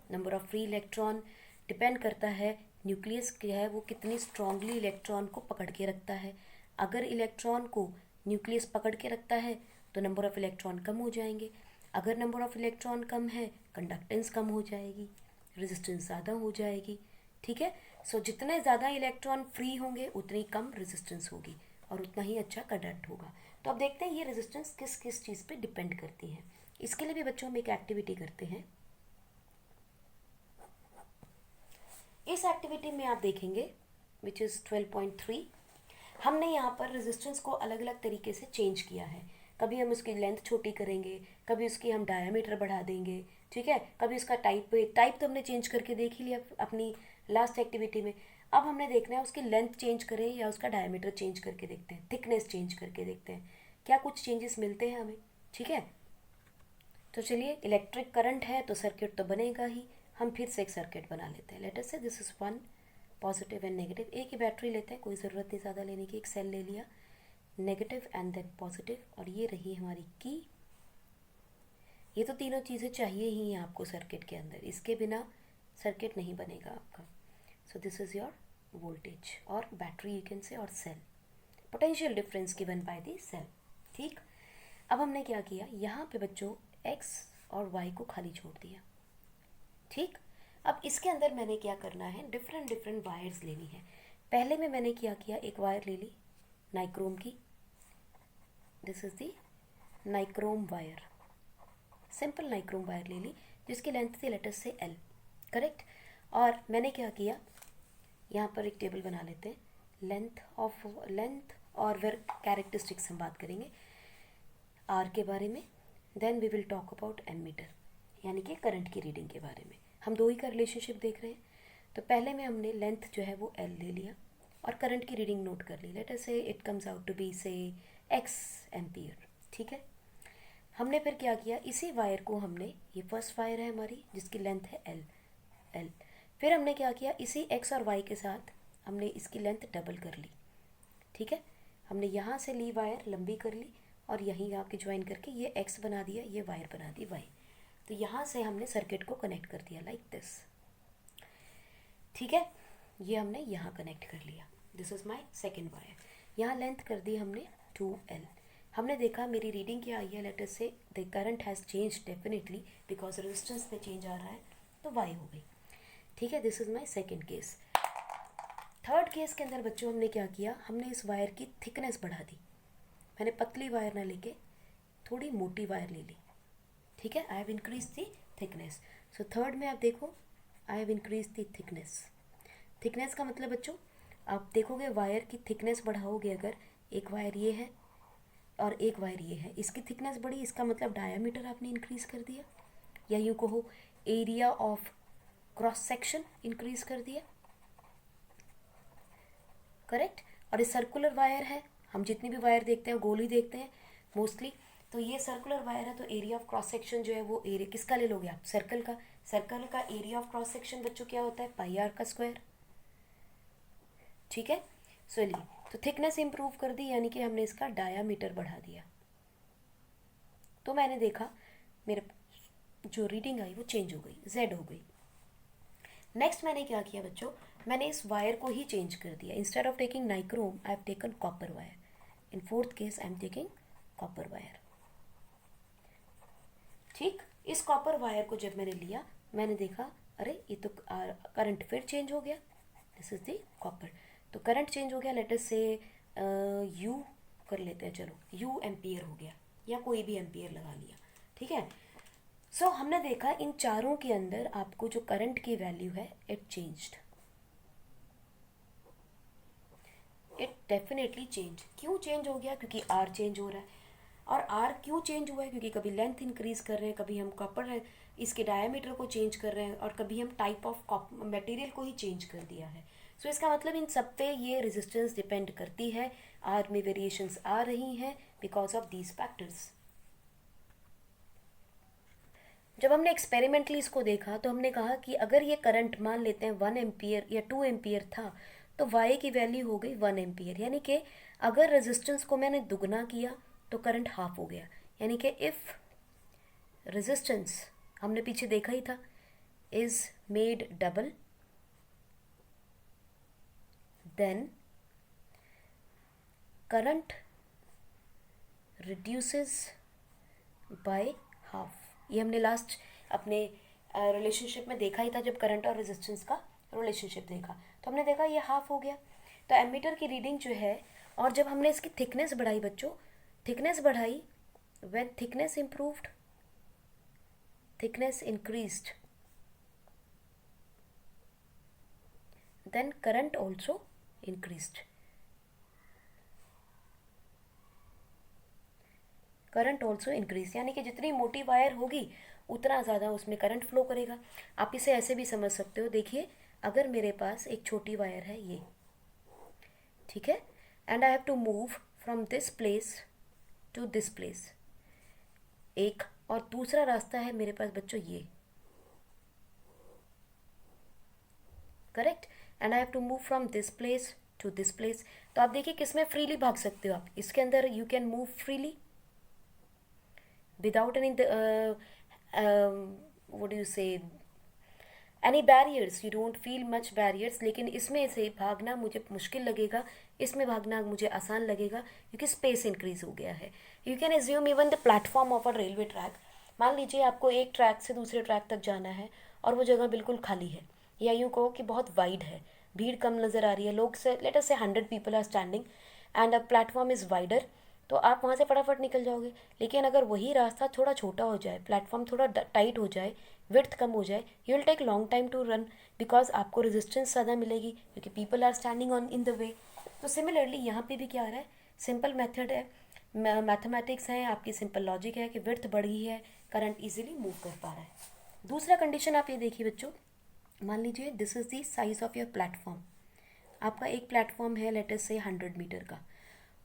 Number of free electron depend करता है न्यूक्लियस क्या है वो कितनी स्ट्रांगली इलेक्ट्रॉन को पकड़ के रखता है. अगर इलेक्ट्रॉन को न्यूक्लियस पकड़ के रखता है तो नंबर ऑफ़ इलेक्ट्रॉन कम हो जाएंगे. अगर नंबर ऑफ़ इलेक्ट्रॉन कम है, कंडक्टेंस कम हो जाएगी, रेजिस्टेंस ज़्यादा हो जाएगी. ठीक है. सो जितने ज़्यादा इलेक्ट्रॉन फ्री होंगे उतनी कम रेजिस्टेंस होगी और उतना ही अच्छा कंडक्ट होगा. तो अब देखते हैं ये रेजिस्टेंस किस किस चीज़ पे डिपेंड करती है. इसके लिए भी बच्चों हम एक एक्टिविटी करते हैं. इस एक्टिविटी में आप देखेंगे विच इज़ 12.3, हमने यहाँ पर रेजिस्टेंस को अलग अलग तरीके से चेंज किया है. कभी हम उसकी लेंथ छोटी करेंगे, कभी उसकी हम डायामीटर बढ़ा देंगे. ठीक है. कभी उसका टाइप तो हमने चेंज करके देख ही लिया अपनी लास्ट एक्टिविटी में. अब हमने देखना है उसकी लेंथ चेंज करें या उसका डायमीटर चेंज करके देखते हैं, थिकनेस चेंज करके देखते हैं क्या कुछ चेंजेस मिलते हैं हमें. ठीक है. तो चलिए, इलेक्ट्रिक करंट है तो सर्किट तो बनेगा ही. हम फिर से एक सर्किट बना लेते हैं. लेट अस से this is one positive and negative. एक ही बैटरी लेते हैं, कोई ज़रूरत नहीं ज़्यादा लेने की. एक सेल ले लिया, नेगेटिव एंड देन पॉजिटिव, और ये रही हमारी की. ये तो तीनों चीज़ें चाहिए ही हैं आपको सर्किट के अंदर, इसके बिना सर्किट नहीं बनेगा आपका. So this is your voltage और बैटरी यू कैन से, और cell. Potential difference given by the cell. ठीक. अब हमने क्या किया, यहाँ पे बच्चों x और y को खाली छोड़ दिया. ठीक. अब इसके अंदर मैंने क्या करना है, डिफरेंट वायर्स लेनी है. पहले में मैंने क्या किया, एक वायर ले ली नाइक्रोम की. This is the nichrome wire, simple nichrome wire ले ली जिसकी लेंथ थी लेट अस से L. करेक्ट. और मैंने क्या किया, यहाँ पर एक टेबल बना लेते हैं. लेंथ और फिर कैरेक्टरिस्टिक्स हम बात करेंगे R के बारे में. Then we will talk about ammeter, यानी कि करंट की रीडिंग के बारे में. हम दो ही का रिलेशनशिप देख रहे हैं. तो पहले में हमने लेंथ जो है वो L ले लिया और करंट की रीडिंग नोट कर ली. Let us say it comes out to be say x ampere. ठीक है. हमने फिर क्या किया, इसी वायर को हमने, ये फर्स्ट वायर है हमारी जिसकी लेंथ है L. फिर हमने क्या किया, इसी x और y के साथ हमने इसकी लेंथ डबल कर ली. ठीक है. हमने यहाँ से ली वायर, लंबी कर ली और यहीं आके ज्वाइन करके ये x बना दिया, ये वायर बना दी y. तो यहाँ से हमने सर्किट को कनेक्ट कर दिया लाइक दिस. ठीक है. ये हमने यहाँ कनेक्ट कर लिया. This is my second wire. यहाँ लेंथ कर दी हमने 2L. हमने देखा मेरी रीडिंग क्या आई है, let us say the current has change definitely because resistance में चेंज आ रहा है, तो y हो गई. ठीक है. This is my second case. Third case के अंदर बच्चों हमने क्या किया, हमने इस वायर की थिकनेस बढ़ा दी. मैंने पतली वायर ना लेके थोड़ी मोटी वायर ले ली. ठीक है. I have increase the thickness. So third में आप देखो, I have increase the thickness. Thickness का मतलब बच्चों, आप देखोगे वायर की थिकनेस बढ़ाओगे, अगर एक वायर ये है और एक वायर ये है, इसकी थिकनेस बढ़ी, इसका मतलब डायामीटर आपने इंक्रीज कर दिया, या यूँ कहो area of cross section increase कर दिया, करेक्ट। और ये सर्कुलर वायर है, हम जितनी भी वायर देखते हैं गोल ही देखते हैं मोस्टली, तो ये सर्कुलर वायर है, तो एरिया ऑफ क्रॉस सेक्शन जो है वो एरिया किसका ले लोगे आप, सर्कल का। सर्कल का एरिया ऑफ क्रॉस सेक्शन बच्चों क्या होता है, पाई आर का स्क्वायर, ठीक है। चलिए, तो थिकनेस इंप्रूव कर दी, यानी कि हमने इसका डायामीटर बढ़ा दिया, तो मैंने देखा मेरे जो रीडिंग आई वो चेंज हो गई, जेड हो गई। नेक्स्ट मैंने क्या किया बच्चों, मैंने इस वायर को ही चेंज कर दिया। Instead of taking nichrome I have taken copper wire. In fourth case I am taking copper wire, ठीक। इस कॉपर वायर को जब मैंने लिया, मैंने देखा अरे ये तो करंट फिर चेंज हो गया, दिस इज द कॉपर, तो करंट चेंज हो गया। लेट अस से यू कर लेते हैं, चलो यू एम्पियर हो गया, या कोई भी एम्पियर लगा लिया, ठीक है। सो हमने देखा इन चारों के अंदर आपको जो करंट की वैल्यू है it changed, it definitely change. क्यों चेंज हो गया, क्योंकि आर चेंज हो रहा है। और आर क्यों चेंज हुआ है, क्योंकि कभी लेंथ इंक्रीज कर रहे हैं, कभी हम कॉपर इसके डायमीटर को चेंज कर रहे हैं, और कभी हम टाइप ऑफ मटेरियल को ही चेंज कर दिया है। सो इसका मतलब इन सब पे ये रेजिस्टेंस डिपेंड करती है, आर में वेरिएशंस आ रही हैं बिकॉज ऑफ दीज फैक्टर्स। जब हमने एक्सपेरिमेंटली इसको देखा तो हमने कहा कि अगर ये करंट मान लेते हैं 1 एम्पियर या 2 एम्पियर था, तो वाई की वैल्यू हो गई 1 एम्पियर, यानी कि अगर रेजिस्टेंस को मैंने दुगना किया तो करंट हाफ हो गया। यानी कि इफ़ रेजिस्टेंस, हमने पीछे देखा ही था, is made double then current reduces by half. ये हमने लास्ट अपने रिलेशनशिप में देखा ही था, जब करंट और रेजिस्टेंस का रिलेशनशिप देखा, तो हमने देखा ये हाफ हो गया। तो एमीटर की रीडिंग जो है, और जब हमने इसकी थिकनेस बढ़ाई बच्चों, थिकनेस बढ़ाई, when thickness improved, thickness increased, then current also increased, current also increase, यानी कि जितनी मोटी वायर होगी उतना ज़्यादा उसमें करंट फ्लो करेगा। आप इसे ऐसे भी समझ सकते हो, देखिए अगर मेरे पास एक छोटी वायर है ये, ठीक है, and I have to move from this place to this place, एक, और दूसरा रास्ता है मेरे पास बच्चों ये, correct, and I have to move from this place to this place. तो आप देखिए किस में फ्रीली भाग सकते हो आप, इसके अंदर you can move freely without any what do you say, any barriers, you don't feel much barriers। लेकिन इसमें से भागना मुझे मुश्किल लगेगा, इसमें भागना मुझे आसान लगेगा, क्योंकि स्पेस इंक्रीज हो गया है। You can assume even the platform of a railway track, मान लीजिए आपको एक ट्रैक से दूसरे ट्रैक तक जाना है और वो जगह बिल्कुल खाली है, या यूँ कहो कि बहुत वाइड है, भीड़ कम नज़र आ रही है, लोग से late us say 100 people are standing and a platform is wider, तो आप वहाँ से फटाफट निकल जाओगे। लेकिन अगर वही रास्ता थोड़ा छोटा हो जाए, प्लेटफॉर्म थोड़ा टाइट हो जाए, विड्थ कम हो जाए, you will take long time to run, because आपको रेजिस्टेंस ज़्यादा मिलेगी, क्योंकि people are standing on in the way. तो सिमिलरली यहाँ पे भी क्या आ रहा है, सिंपल मेथड है, मैथमेटिक्स है, आपकी सिंपल लॉजिक है कि विड्थ बढ़ी है, करंट इजीली मूव कर पा रहा है। दूसरा कंडीशन आप ये देखिए बच्चों, मान लीजिए this is the size of your platform, आपका एक प्लेटफॉर्म है लेट अस से 100 मीटर का,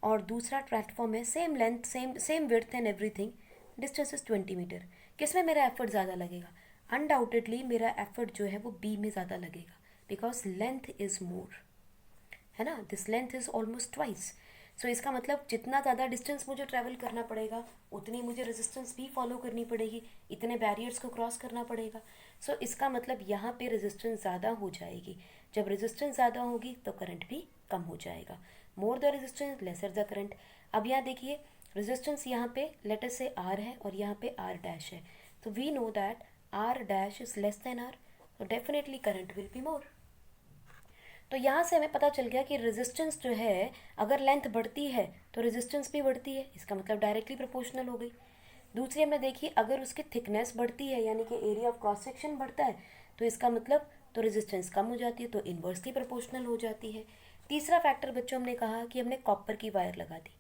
और दूसरा प्लेटफॉर्म है same length, same width and everything, distance is 20 meter. किस में मेरा एफर्ट ज़्यादा लगेगा, अनडाउटेडली मेरा एफर्ट जो है वो बी में ज़्यादा लगेगा, बिकॉज लेंथ इज़ मोर, है ना, this length is almost twice. So इसका मतलब जितना ज़्यादा डिस्टेंस मुझे ट्रैवल करना पड़ेगा, उतनी मुझे रेजिस्टेंस भी फॉलो करनी पड़ेगी, इतने बैरियर्स को क्रॉस करना पड़ेगा। सो इसका मतलब यहाँ पे रेजिस्टेंस ज़्यादा हो जाएगी, जब रेजिस्टेंस ज़्यादा होगी तो करंट भी कम हो जाएगा, more the resistance lesser the current. अब यहाँ देखिए रेजिस्टेंस यहाँ पे लेट अस से आर है और यहाँ पे आर डैश है, तो we know that R dash is less than R, तो definitely current will be more. तो यहाँ से हमें पता चल गया कि रेजिस्टेंस जो है, अगर लेंथ बढ़ती है तो रेजिस्टेंस भी बढ़ती है, इसका मतलब डायरेक्टली प्रोपोर्शनल हो गई। दूसरी हमने देखी अगर उसकी थिकनेस बढ़ती है यानी कि एरिया ऑफ क्रॉस सेक्शन बढ़ता है तो इसका मतलब तो रेजिस्टेंस कम हो जाती है, तो इन्वर्सली प्रोपोर्शनल हो जाती है। तीसरा फैक्टर बच्चों हमने कहा कि हमने कॉपर की वायर लगा दी,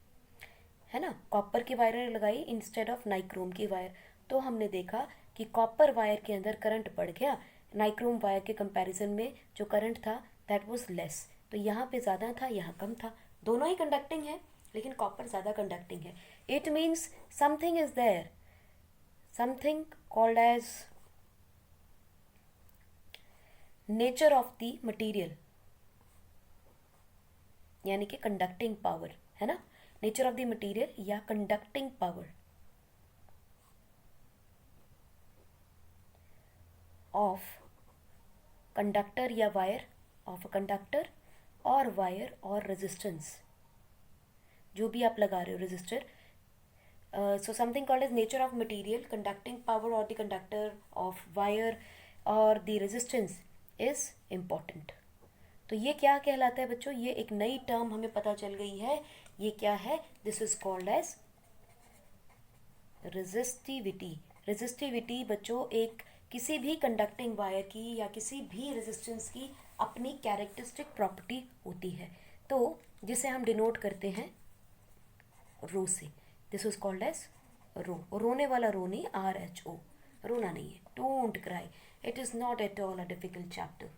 है ना, कॉपर की वायर लगाई इंस्टेड ऑफ नाइक्रोम की वायर, तो हमने देखा कि कॉपर वायर के अंदर करंट बढ़ गया, नाइक्रोम वायर के कंपैरिजन में जो करंट था दैट वाज लेस, तो यहाँ पे ज़्यादा था यहाँ कम था, दोनों ही कंडक्टिंग है लेकिन कॉपर ज़्यादा कंडक्टिंग है। It means something is there, something called as nature of the material, यानी कि कंडक्टिंग पावर, है ना, नेचर ऑफ द मटीरियल या कंडक्टिंग पावर ऑफ कंडक्टर या वायर, ऑफ अ कंडक्टर और वायर और रेजिस्टेंस, जो भी आप लगा रहे हो resistor. So something called as nature of material, conducting power or the conductor of wire or the resistance is important। तो ये क्या कहलाता है बच्चों, ये एक नई टर्म हमें पता चल गई है, ये क्या है, this is called as resistivity. Resistivity बच्चों एक किसी भी कंडक्टिंग वायर की या किसी भी रेजिस्टेंस की अपनी कैरेक्टरिस्टिक प्रॉपर्टी होती है, तो जिसे हम डिनोट करते हैं रो से। दिस इज कॉल्ड एज रो, रोने वाला रो नहीं, RHO, रोना नहीं है, don't cry, it is not at all a difficult chapter,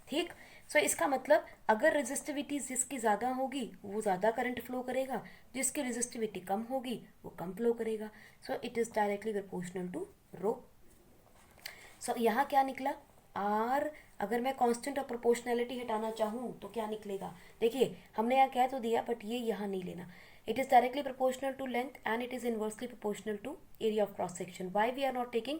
ठीक। सो इसका मतलब अगर रेजिस्टिविटी जिसकी ज़्यादा होगी वो ज़्यादा करंट फ्लो करेगा, जिसकी रेजिस्टिविटी कम होगी वो कम फ्लो करेगा, so it is directly proportional to rho. So यहाँ क्या निकला, आर, अगर मैं कांस्टेंट ऑफ प्रोपोर्शनैलिटी हटाना चाहूँ तो क्या निकलेगा, देखिए हमने यहाँ कह तो दिया बट ये यहाँ नहीं लेना, it is directly proportional to length and it is inversely proportional to area of cross section। why we are not taking,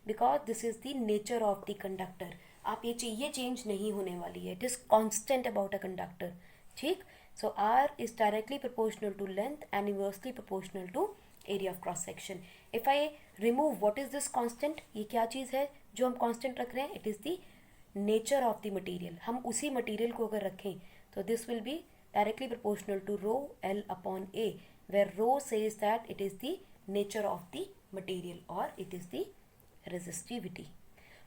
because this is the nature of the conductor। आप ये चेंज नहीं होने वाली है, it is constant about a conductor, ठीक। so R is directly proportional to length and inversely proportional to area of cross section। if I remove what is this constant, ये क्या चीज़ है जो हम constant रख रहे हैं, it is the nature of the material। हम उसी material को अगर रखें तो this will be directly proportional to rho L upon A, where rho says that it is the nature of the material or it is the resistivity।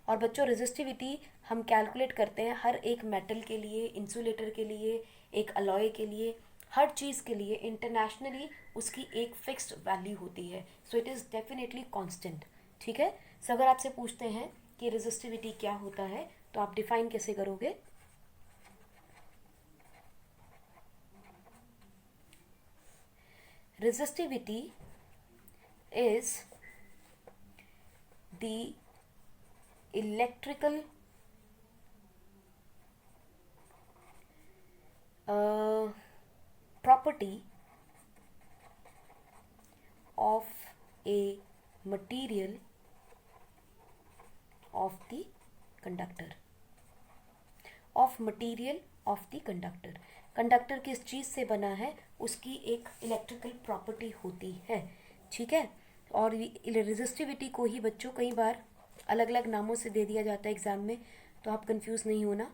और बच्चों resistivity हम calculate करते हैं हर एक मेटल के लिए, इंसुलेटर के लिए, एक अलॉय के लिए, हर चीज़ के लिए इंटरनेशनली उसकी एक फिक्स्ड वैल्यू होती है, सो इट इज़ डेफिनेटली कांस्टेंट, ठीक है। सो अगर आपसे पूछते हैं कि रेजिस्टिविटी क्या होता है तो आप डिफाइन कैसे करोगे, resistivity is the electrical property of a material of the conductor, of material of the conductor। Conductor किस चीज़ से बना है उसकी एक इलेक्ट्रिकल प्रॉपर्टी होती है, ठीक है। और रेजिस्टिविटी को ही बच्चों कई बार अलग अलग नामों से दे दिया जाता है एग्ज़ाम में, तो आप कंफ्यूज नहीं होना,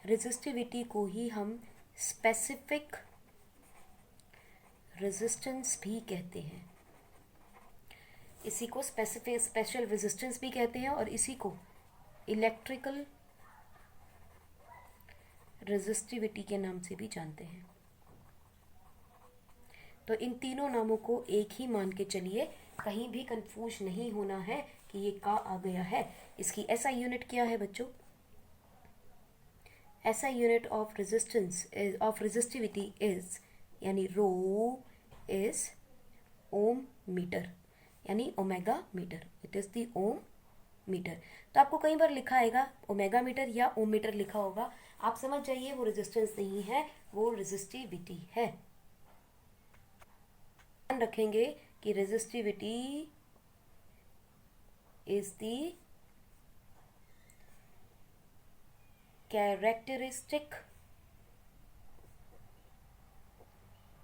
रेजिस्टिविटी को ही हम स्पेसिफिक रेजिस्टेंस भी कहते हैं, इसी को स्पेसिफिक स्पेशल रेजिस्टेंस भी कहते हैं और इसी को इलेक्ट्रिकल रेजिस्टिविटी के नाम से भी जानते हैं। तो इन तीनों नामों को एक ही मान के चलिए, कहीं भी कंफ्यूज नहीं होना है कि ये का आ गया है। इसकी एसआई यूनिट क्या है बच्चों, SI unit of resistance of resistivity is, यानी रो इज ओम मीटर, यानी omega meter, it is the ohm meter. तो आपको कई बार लिखा आएगा ओमेगा मीटर या ओम मीटर लिखा होगा, आप समझ जाइए वो रेजिस्टेंस नहीं है, वो रेजिस्टिविटी है। ध्यान रखेंगे कि resistivity is the characteristic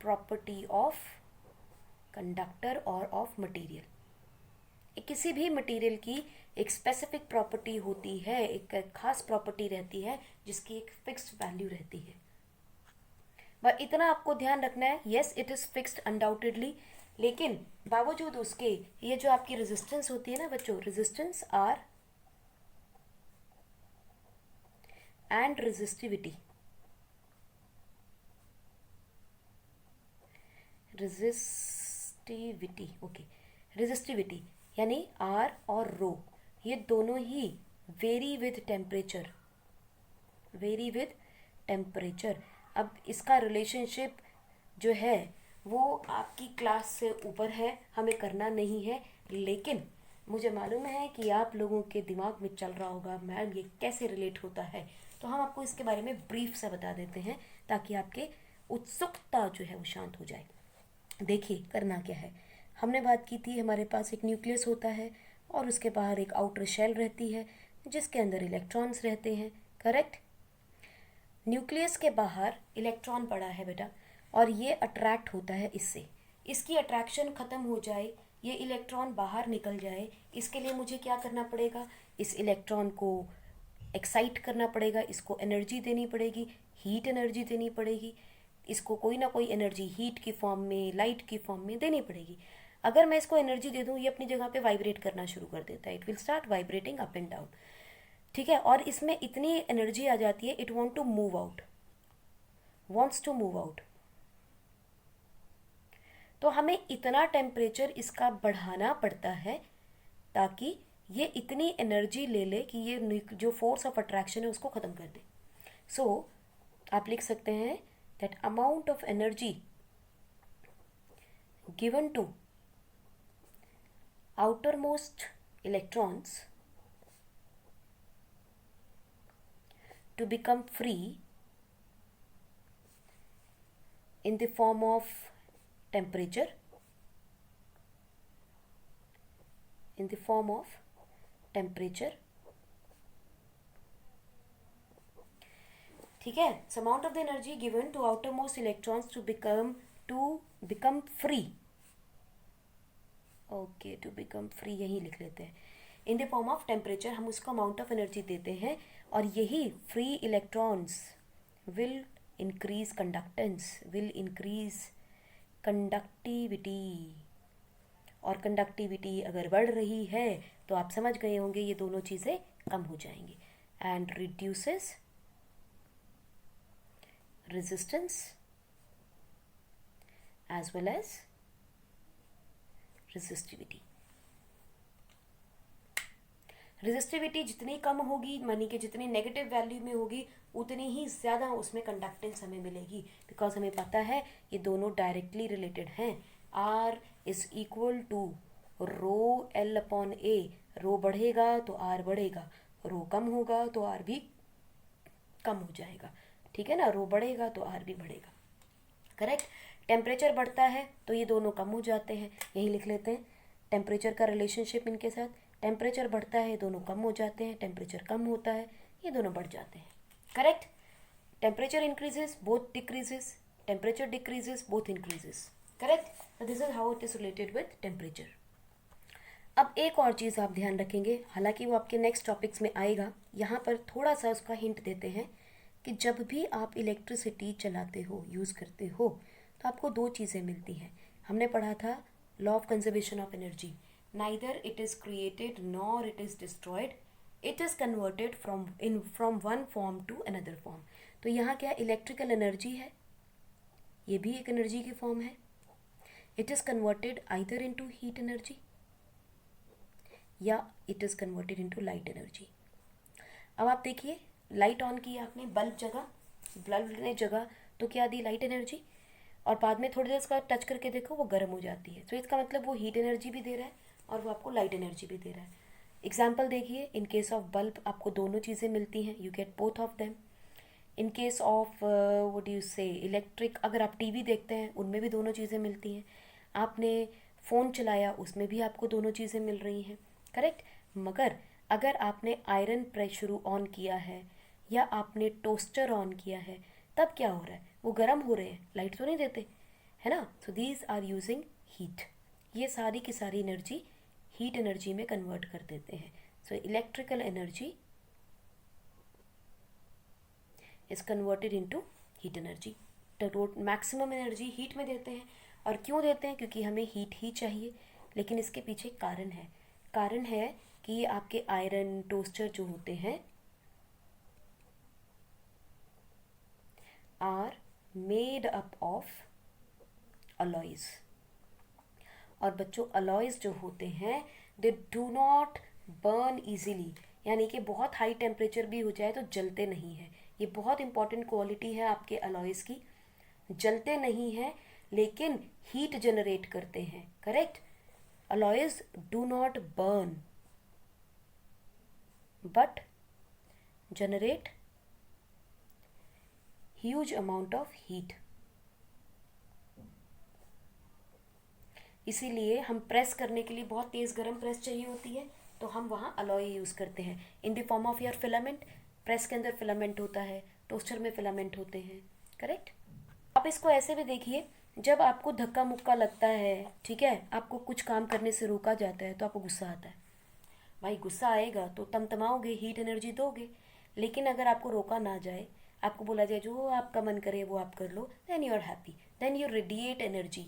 property of conductor और ऑफ मटेरियल। किसी भी मटेरियल की एक स्पेसिफिक प्रॉपर्टी होती है, एक खास प्रॉपर्टी रहती है जिसकी एक फिक्स्ड वैल्यू रहती है। बस इतना आपको ध्यान रखना है, yes it is fixed undoubtedly, लेकिन बावजूद उसके ये जो आपकी रेजिस्टेंस होती है ना बच्चों, resistance R and resistivity okay, resistivity यानी आर और रो, ये दोनों ही vary with temperature, vary with temperature. अब इसका रिलेशनशिप जो है वो आपकी क्लास से ऊपर है, हमें करना नहीं है, लेकिन मुझे मालूम है कि आप लोगों के दिमाग में चल रहा होगा मैम ये कैसे रिलेट होता है, तो हम आपको इसके बारे में ब्रीफ सा बता देते हैं ताकि आपके उत्सुकता जो है वो शांत हो जाए। देखिए करना क्या है, हमने बात की थी हमारे पास एक न्यूक्लियस होता है और उसके बाहर एक आउटर शेल रहती है जिसके अंदर इलेक्ट्रॉन्स रहते हैं, करेक्ट। न्यूक्लियस के बाहर इलेक्ट्रॉन पड़ा है बेटा और ये अट्रैक्ट होता है इससे, इसकी अट्रैक्शन ख़त्म हो जाए, ये इलेक्ट्रॉन बाहर निकल जाए, इसके लिए मुझे क्या करना पड़ेगा, इस इलेक्ट्रॉन को एक्साइट करना पड़ेगा, इसको एनर्जी देनी पड़ेगी, हीट एनर्जी देनी पड़ेगी, इसको कोई ना कोई एनर्जी हीट की फॉर्म में, लाइट की फॉर्म में देनी पड़ेगी। अगर मैं इसको एनर्जी दे दूँ ये अपनी जगह पे वाइब्रेट करना शुरू कर देता है, it will start vibrating up and down, ठीक है। और इसमें इतनी एनर्जी आ जाती है, it want to move out, wants to move out. तो हमें इतना टेम्परेचर इसका बढ़ाना पड़ता है ताकि ये इतनी एनर्जी ले ले कि ये जो फोर्स ऑफ अट्रैक्शन है उसको ख़त्म कर दे। सो आप लिख सकते हैं that amount of energy given to outermost electrons to become free in the form of temperature, in the form of temperature, ठीक है। amount of the energy given to outermost electrons to become free, okay to become free यही लिख लेते हैं, in the form of temperature हम उसको amount of energy देते हैं और यही free electrons will increase conductance, will increase conductivity, और कंडक्टिविटी अगर बढ़ रही है तो आप समझ गए होंगे ये दोनों चीज़ें कम हो जाएंगी, and reduces resistance as well as resistivity. Resistivity जितनी कम होगी मानी कि जितनी नेगेटिव वैल्यू में होगी उतनी ही ज़्यादा उसमें कंडक्टेंस हमें मिलेगी, बिकॉज हमें पता है ये दोनों डायरेक्टली रिलेटेड हैं। R is equal to rho L upon A, rho बढ़ेगा तो R बढ़ेगा, रो कम होगा तो R भी कम हो जाएगा, ठीक है ना, रो बढ़ेगा तो R भी बढ़ेगा, करेक्ट। टेम्परेचर बढ़ता है तो ये दोनों कम हो जाते हैं, यही लिख लेते हैं टेम्परेचर का रिलेशनशिप इनके साथ, टेम्परेचर बढ़ता है दोनों कम हो जाते हैं, टेम्परेचर कम होता है ये दोनों बढ़ जाते हैं, correct. Temperature increases both decreases, temperature decreases both increases, correct. This is how it is related with temperature. अब एक और चीज़ आप ध्यान रखेंगे, हालांकि वो आपके नेक्स्ट टॉपिक्स में आएगा, यहाँ पर थोड़ा सा उसका हिंट देते हैं कि जब भी आप इलेक्ट्रिसिटी चलाते हो, यूज़ करते हो, तो आपको दो चीज़ें मिलती हैं। हमने पढ़ा था law of conservation of energy, neither it is created nor it is destroyed, it is converted from one form to another form. तो यहाँ क्या इलेक्ट्रिकल एनर्जी है, ये भी एक एनर्जी की फॉर्म है, it is converted either into heat energy या it is converted into light energy. अब आप देखिए लाइट ऑन की आपने, बल्ब ने जगह तो क्या दी, लाइट एनर्जी, और बाद में थोड़ी देर इसका टच करके देखो वो गर्म हो जाती है, तो इसका मतलब वो हीट एनर्जी भी दे रहा है और वो आपको लाइट एनर्जी भी दे रहा है। एग्जाम्पल देखिए, इन केस ऑफ बल्ब आपको दोनों चीज़ें मिलती हैं, you get both of them. In case of what do you से इलेक्ट्रिक, अगर आप टीवी देखते हैं उनमें भी दोनों चीज़ें मिलती हैं, आपने फ़ोन चलाया उसमें भी आपको दोनों चीज़ें मिल रही हैं, करेक्ट। मगर अगर आपने आयरन प्रेस शुरू ऑन किया है या आपने टोस्टर ऑन किया है, तब क्या हो रहा है, वो गर्म हो रहे हैं, लाइट तो नहीं देते, है ना। So these are using heat, ये सारी की सारी एनर्जी हीट एनर्जी में कन्वर्ट कर देते हैं। So electrical energy is converted into heat energy, तो मैक्सिमम एनर्जी हीट में देते हैं और क्यों देते हैं? क्योंकि हमें हीट ही चाहिए। लेकिन इसके पीछे कारण है। कारण है कि ये आपके आयरन टोस्टर जो होते हैं are made up of alloys. और बच्चों अलॉयज जो होते हैं they do not burn easily, यानी कि बहुत हाई टेम्परेचर भी हो जाए तो जलते नहीं है। ये बहुत इंपॉर्टेंट क्वालिटी है आपके अलॉयज की। जलते नहीं है लेकिन हीट जनरेट करते हैं। Correct? Alloys do not burn but generate huge amount of heat. इसीलिए हम प्रेस करने के लिए बहुत तेज़ गर्म प्रेस चाहिए होती है, तो हम वहाँ अलॉय यूज़ करते हैं in the form of your filament. Press के अंदर फिलामेंट होता है, टोस्टर में फिलामेंट होते हैं। करेक्ट? आप इसको ऐसे भी देखिए, जब आपको धक्का मुक्का लगता है, ठीक है, आपको कुछ काम करने से रोका जाता है तो आपको गुस्सा आता है। भाई गुस्सा आएगा तो तमतमाओगे, हीट एनर्जी दोगे। लेकिन अगर आपको रोका ना जाए, आपको बोला जाए जो आपका मन करे वो आप कर लो, then you are happy, then you radiate energy,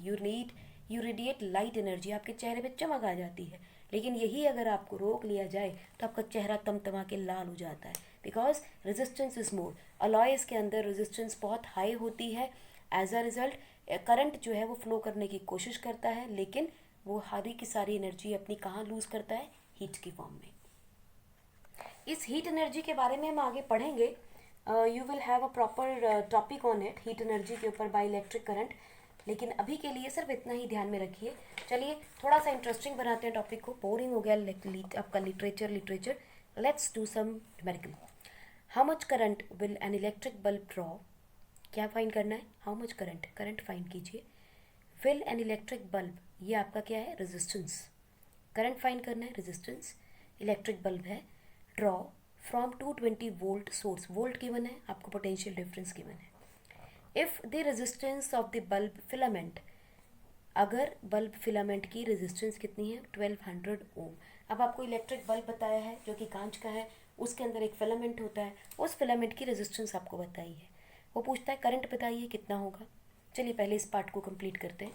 you radiate light energy, आपके चेहरे पे चमक आ जाती है। लेकिन यही अगर आपको रोक लिया जाए तो आपका चेहरा तमतमा के लाल हो जाता है, because resistance is more. Alloys के अंदर रेजिस्टेंस बहुत हाई होती है। एज अ रिजल्ट करंट जो है वो फ्लो करने की कोशिश करता है, लेकिन वो सारी की सारी एनर्जी अपनी कहाँ लूज करता है? हीट की फॉर्म में। इस हीट एनर्जी के बारे में हम आगे पढ़ेंगे। You will have a proper topic on it, heat energy के ऊपर बाय इलेक्ट्रिक करंट। लेकिन अभी के लिए सिर्फ इतना ही ध्यान में रखिए। चलिए थोड़ा सा इंटरेस्टिंग बनाते हैं टॉपिक को। बोरिंग हो गया आपका literature. Let's do some numerical. How much current will an electric bulb draw? क्या फाइंड करना है? हाउ मच करंट फाइंड कीजिए। विल एन इलेक्ट्रिक बल्ब, ये आपका क्या है? रेजिस्टेंस। करंट फाइंड करना है, रेजिस्टेंस। इलेक्ट्रिक बल्ब है। Draw from 220 volt source, volt given है, आपको पोटेंशियल डिफरेंस गिवन है। If the resistance of the bulb filament, अगर बल्ब फिलामेंट की रेजिस्टेंस कितनी है? 1200 ओम। अब आपको इलेक्ट्रिक बल्ब बताया है जो कि कांच का है, उसके अंदर एक फिलामेंट होता है, उस फिलामेंट की रेजिस्टेंस आपको बताई है। वो पूछता है करंट बताइए कितना होगा। चलिए पहले इस पार्ट को कंप्लीट करते हैं।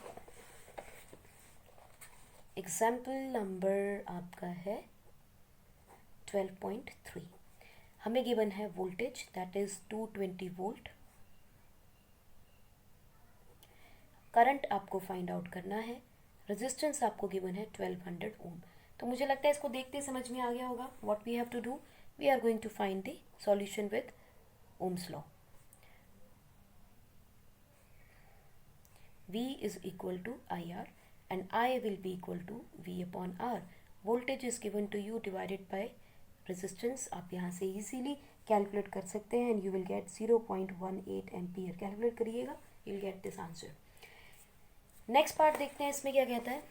एग्जाम्पल नंबर आपका है 12.3। हमें गिवन है voltage that is 220 volt. Current आपको फाइंड आउट करना है। रेजिस्टेंस आपको गिवन है 1200 ओम। तो मुझे लगता है इसको देखते समझ में आ गया होगा। What we have to do, we are going to find the solution with Ohm's law. V is equal to IR and I will be equal to V upon R. Voltage is given to you divided by resistance. आप यहाँ से easily calculate कर सकते हैं and you will get 0.18 ampere. Calculate करिएगा, you will get this answer. Next part देखते हैं इसमें क्या कहता है।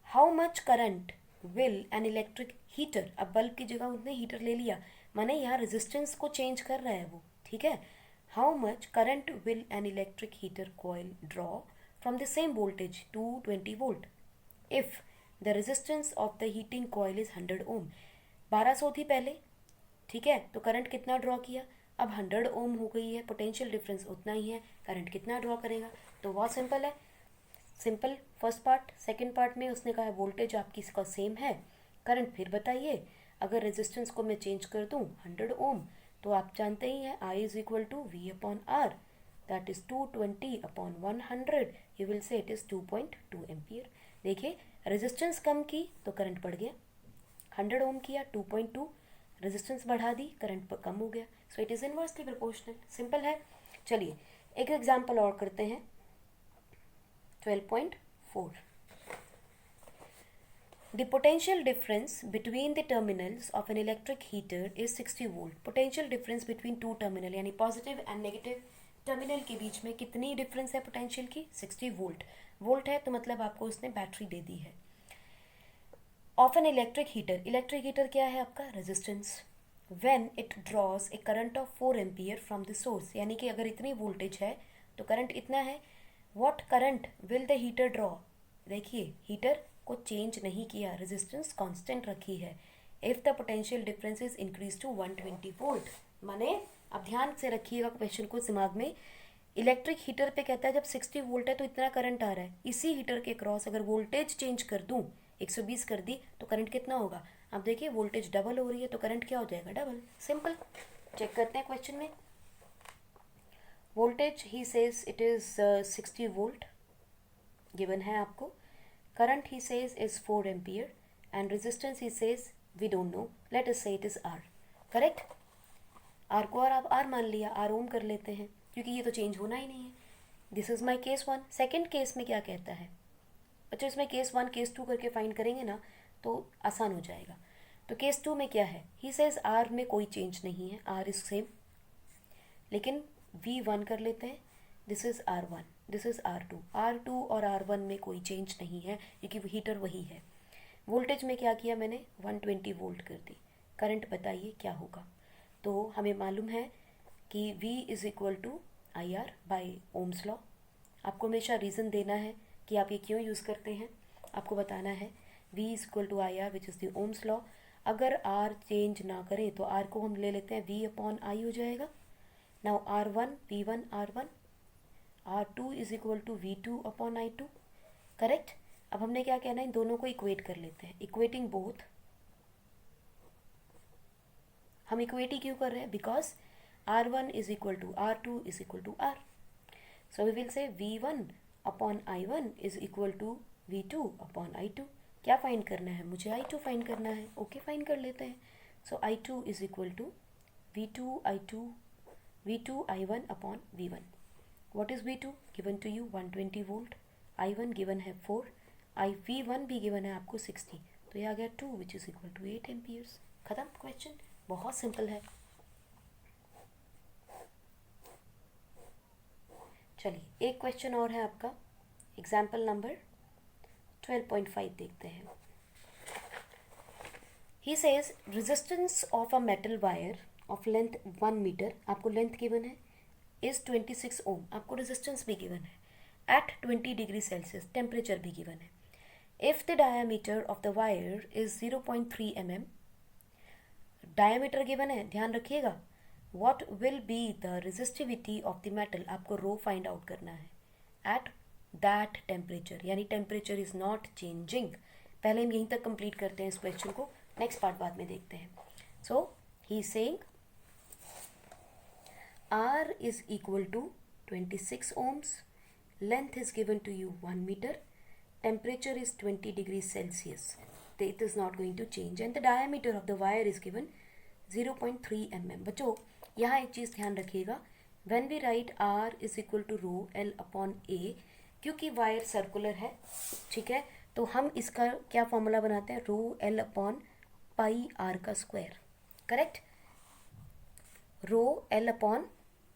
How much current will an electric heater, अब बल्ब की जगह उसने हीटर ले लिया, माने यहाँ रेजिस्टेंस को चेंज कर रहा है वो, ठीक है। How much current will an electric heater coil draw from the same voltage 220 volt if the resistance of the heating coil is 100 ohm? 1200 थी पहले, ठीक है, तो करंट कितना ड्रॉ किया? अब 100 ओम हो गई है, पोटेंशियल डिफरेंस उतना ही है, करंट कितना ड्रॉ करेगा? तो बहुत सिंपल है, simple first part. Second part में उसने कहा वोल्टेज आपकी इसका सेम है, करंट फिर बताइए। अगर रेजिस्टेंस को मैं चेंज कर दूं 100 ओम, तो आप जानते ही हैं I is equal to V upon R, that is 220 upon 100, you will say it is 2.2 ampere. देखिए रेजिस्टेंस कम की तो करंट बढ़ गया, 100 ओम किया 2.2, रेजिस्टेंस बढ़ा दी करंट कम हो गया। So it is inversely proportional. Simple है। चलिए एक एग्जाम्पल और करते हैं। 12.4. The potential difference between the terminals of an electric heater is 60 volt. Potential difference between two terminal यानी positive and negative टर्मिनल के बीच में कितनी डिफरेंस है पोटेंशियल की? 60 वोल्ट। वोल्ट है तो मतलब आपको उसने बैटरी दे दी है। Of an electric heater, electric heater क्या है आपका? Resistance. When it draws a current of 4 ampere from the source, यानी कि अगर इतनी वोल्टेज है तो करंट इतना है। What current will the heater draw? देखिए हीटर को चेंज नहीं किया, रेजिस्टेंस कांस्टेंट रखी है। If the potential difference is increase to 120 volt, माने अब ध्यान से रखिएगा क्वेश्चन को दिमाग में। इलेक्ट्रिक हीटर पे कहता है जब 60 वोल्ट है तो इतना करंट आ रहा है, इसी हीटर के क्रॉस अगर वोल्टेज चेंज कर दूं 120 कर दी तो करंट कितना होगा। अब देखिए वोल्टेज डबल हो रही है तो करंट क्या हो जाएगा, डबल। सिंपल। चेक करते हैं क्वेश्चन में। Voltage he says it is 60 volt given है आपको। Current he says is 4 ampere and resistance he says we don't know, let us say it is R. Correct. R को और आप are मान लिया, आर ओम कर लेते हैं क्योंकि ये तो चेंज होना ही नहीं है। This is my case 1। Second case में क्या कहता है बच्चों, इसमें केस 1 केस 2 करके फाइंड करेंगे ना तो आसान हो जाएगा। तो केस 2 में क्या है, ही सेज आर में कोई चेंज नहीं है, आर इज सेम, लेकिन V1 कर लेते हैं। This is R1, this is R2। R2 और R1 में कोई चेंज नहीं है क्योंकि हीटर वही है। वोल्टेज में क्या किया मैंने, 120 वोल्ट कर दी। करंट बताइए क्या होगा। तो हमें मालूम है कि V is equal to I R by Ohm's law. आपको हमेशा रीज़न देना है कि आप ये क्यों यूज़ करते हैं, आपको बताना है। V is equal to I R which is the Ohm's law. अगर R चेंज ना करें तो R को हम ले लेते हैं V अपॉन I हो जाएगा। Now R1 V1 R1, R2 is equal to V2 upon I2। Correct. अब हमने क्या कहना है, इन दोनों को इक्वेट कर लेते हैं। इक्वेटिंग बोथ, हम इक्वेट ही क्यों कर रहे हैं, because R1 is equal to R2 is equal to R। So we will say V1 upon I1 is equal to V2 upon I2। क्या फाइंड करना है, मुझे I2 फाइंड करना है। ओके, फाइंड कर लेते हैं। So I2 is equal to V2 I1 upon V1. What is V2? Given to you 120 volt. I1 given है 4, V1 भी given है आपको 60, तो ये आ गया 2 which is equal to 8 amperes। खत्म क्वेश्चन, बहुत सिंपल है। चलिए एक क्वेश्चन और है आपका, एग्जाम्पल नंबर 12.5 देखते हैं। He says resistance of a metal wire of length 1 metre, आपको लेंथ गिवन है, इज 26 ओम, आपको रेजिस्टेंस भी गिवन है, एट 20 डिग्री सेल्सियस, टेम्परेचर भी गिवन है। If the diameter of the wire is 0.3 mm, diameter given है, ध्यान रखिएगा। What will be the resistivity of the metal, आपको रो फाइंड आउट करना है, एट दैट टेम्परेचर, यानी टेम्परेचर इज नॉट चेंजिंग। पहले हम यहीं तक कंप्लीट करते हैं इस क्वेश्चन को, नेक्स्ट पार्ट बाद में देखते हैं। So he is saying R is equal to 26 ohms, length is given to you 1 meter, temperature is 20 degrees Celsius, it is not going to change, and the diameter of the wire is given 0.3 mm। बच्चों यहाँ एक चीज़ ध्यान रखिएगा, when we write R is equal to rho L upon A, क्योंकि wire circular है, ठीक है, तो हम इसका क्या फॉर्मूला बनाते हैं, rho L upon pi R का square. Correct, rho L upon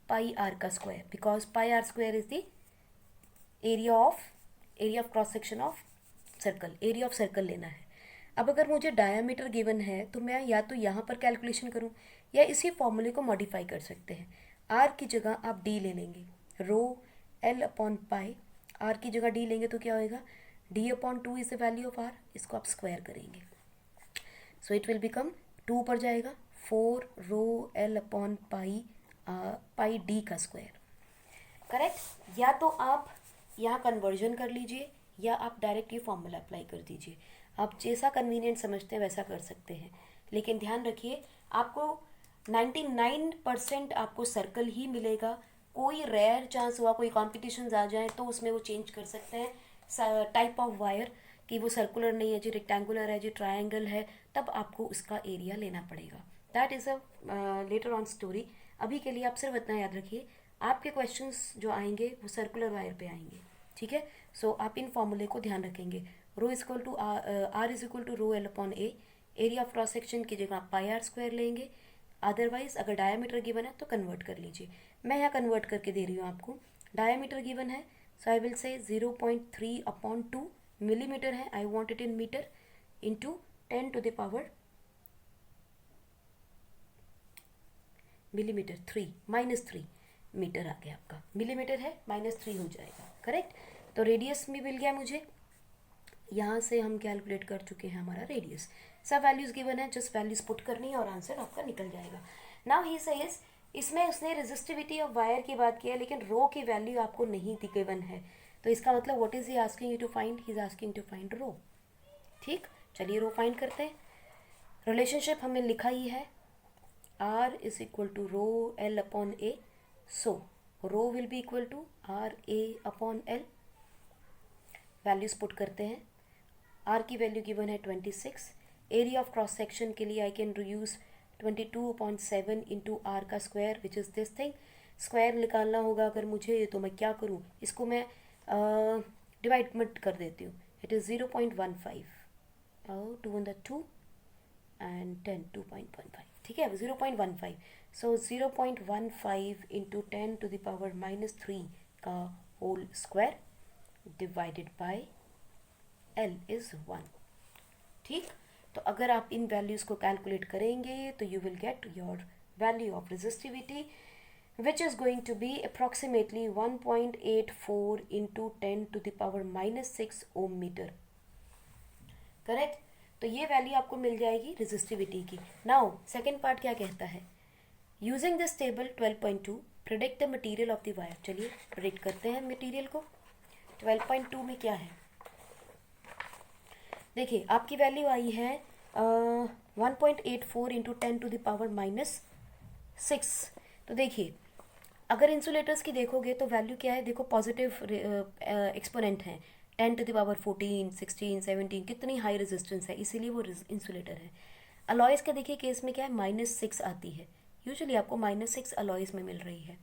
pi R का square, because pi R square is the area of cross section of circle, area of circle लेना है। अब अगर मुझे डायामीटर गिवन है तो मैं या तो यहाँ पर कैलकुलेशन करूँ या इसी फॉर्मूले को मॉडिफाई कर सकते हैं। आर की जगह आप डी ले लेंगे, rho L upon pi, R की जगह डी लेंगे तो क्या होएगा, D upon 2 is the value of R, इसको आप स्क्वायर करेंगे, सो इट विल बिकम 2 पर जाएगा 4 रो एल अपॉन पाई डी का स्क्वायर। करेक्ट। या तो आप यहाँ कन्वर्जन कर लीजिए या आप डायरेक्ट ये फॉर्मूला अप्लाई कर दीजिए, आप जैसा कन्वीनियंट समझते हैं वैसा कर सकते हैं, लेकिन ध्यान रखिए आपको 99% आपको सर्कल ही मिलेगा। कोई रेयर चांस हुआ, कोई कॉम्पिटिशन्स आ जाए तो उसमें वो चेंज कर सकते हैं टाइप ऑफ वायर, कि वो सर्कुलर नहीं है जी, रेक्टेंगुलर है जी, ट्रायंगल है, तब आपको उसका एरिया लेना पड़ेगा। That is a later on story. अभी के लिए आप सिर्फ इतना याद रखिए, आपके क्वेश्चंस जो आएंगे वो सर्कुलर वायर पे आएंगे, ठीक है। सो आप इन फॉर्मूले को ध्यान रखेंगे, rho is equal to R is equal to rho L upon A, area of cross section की जगह आप पाई आर स्क्वायर लेंगे, अदरवाइज अगर डायामीटर गिवन है तो कन्वर्ट कर लीजिए। मैं यहाँ कन्वर्ट करके दे रही हूँ आपको, डायामीटर गिवन है, so I will say 0.3 upon 2 millimetre है, I want it in metre, into 10 to the power millimetre 3 -3 metre आ गया आपका, मिलीमीटर है -3 हो जाएगा। करेक्ट, तो रेडियस में मिल गया मुझे, यहाँ से हम कैलकुलेट कर चुके हैं हमारा रेडियस, सब वैल्यूज गिवन है, जस्ट वैल्यूज पुट करनी है और आंसर आपका निकल जाएगा। नाउ ही सेज इसमें उसने रेजिस्टिविटी ऑफ वायर की बात की है, लेकिन रो की वैल्यू आपको नहीं गिवन है, तो इसका मतलब what is he asking you to find, he is asking to find rho. ठीक, चलिए रो फाइंड करते हैं। रिलेशनशिप हमें लिखा ही है, R is equal to rho L upon A, so rho will be equal to R A upon L। Values put करते हैं। R की वैल्यू गिवन है 26। एरिया ऑफ क्रॉस सेक्शन के लिए I can use 22/7 into R का square which is this thing. Square निकालना होगा अगर मुझे, तो मैं क्या करूँ, इसको मैं डिवाइड कर देती हूँ। इट इज़ 0.15, 2 and 10 2.15, ठीक है, 0.15। So 0.15 into 10 to the power -3 का whole square divided by L is 1। ठीक, तो अगर आप इन वैल्यूज़ को कैलकुलेट करेंगे तो you will get your value of resistivity which is going to be approximately 1.84 into 10 to the power -6 ohm metre. Correct, तो ये वैल्यू आपको मिल जाएगी रेजिस्टिविटी की। नाउ सेकेंड पार्ट क्या कहता है, using this table 12.2 predict the material of the wire. चलिए predict करते हैं मटीरियल को। 12.2 में क्या है, देखिए आपकी वैल्यू आई है 1.84 इंटू 10 to the power -6। तो देखिए अगर इंसुलेटर्स की देखोगे तो वैल्यू क्या है, देखो पॉजिटिव एक्सपोनेंट है, 10 to the power 14, 16, 17, कितनी हाई रेजिस्टेंस है, इसीलिए वो इंसुलेटर है। अलॉयज़ के देखिए केस में क्या है, -6 आती है, यूजुअली आपको -6 अलॉयज़ में मिल रही है,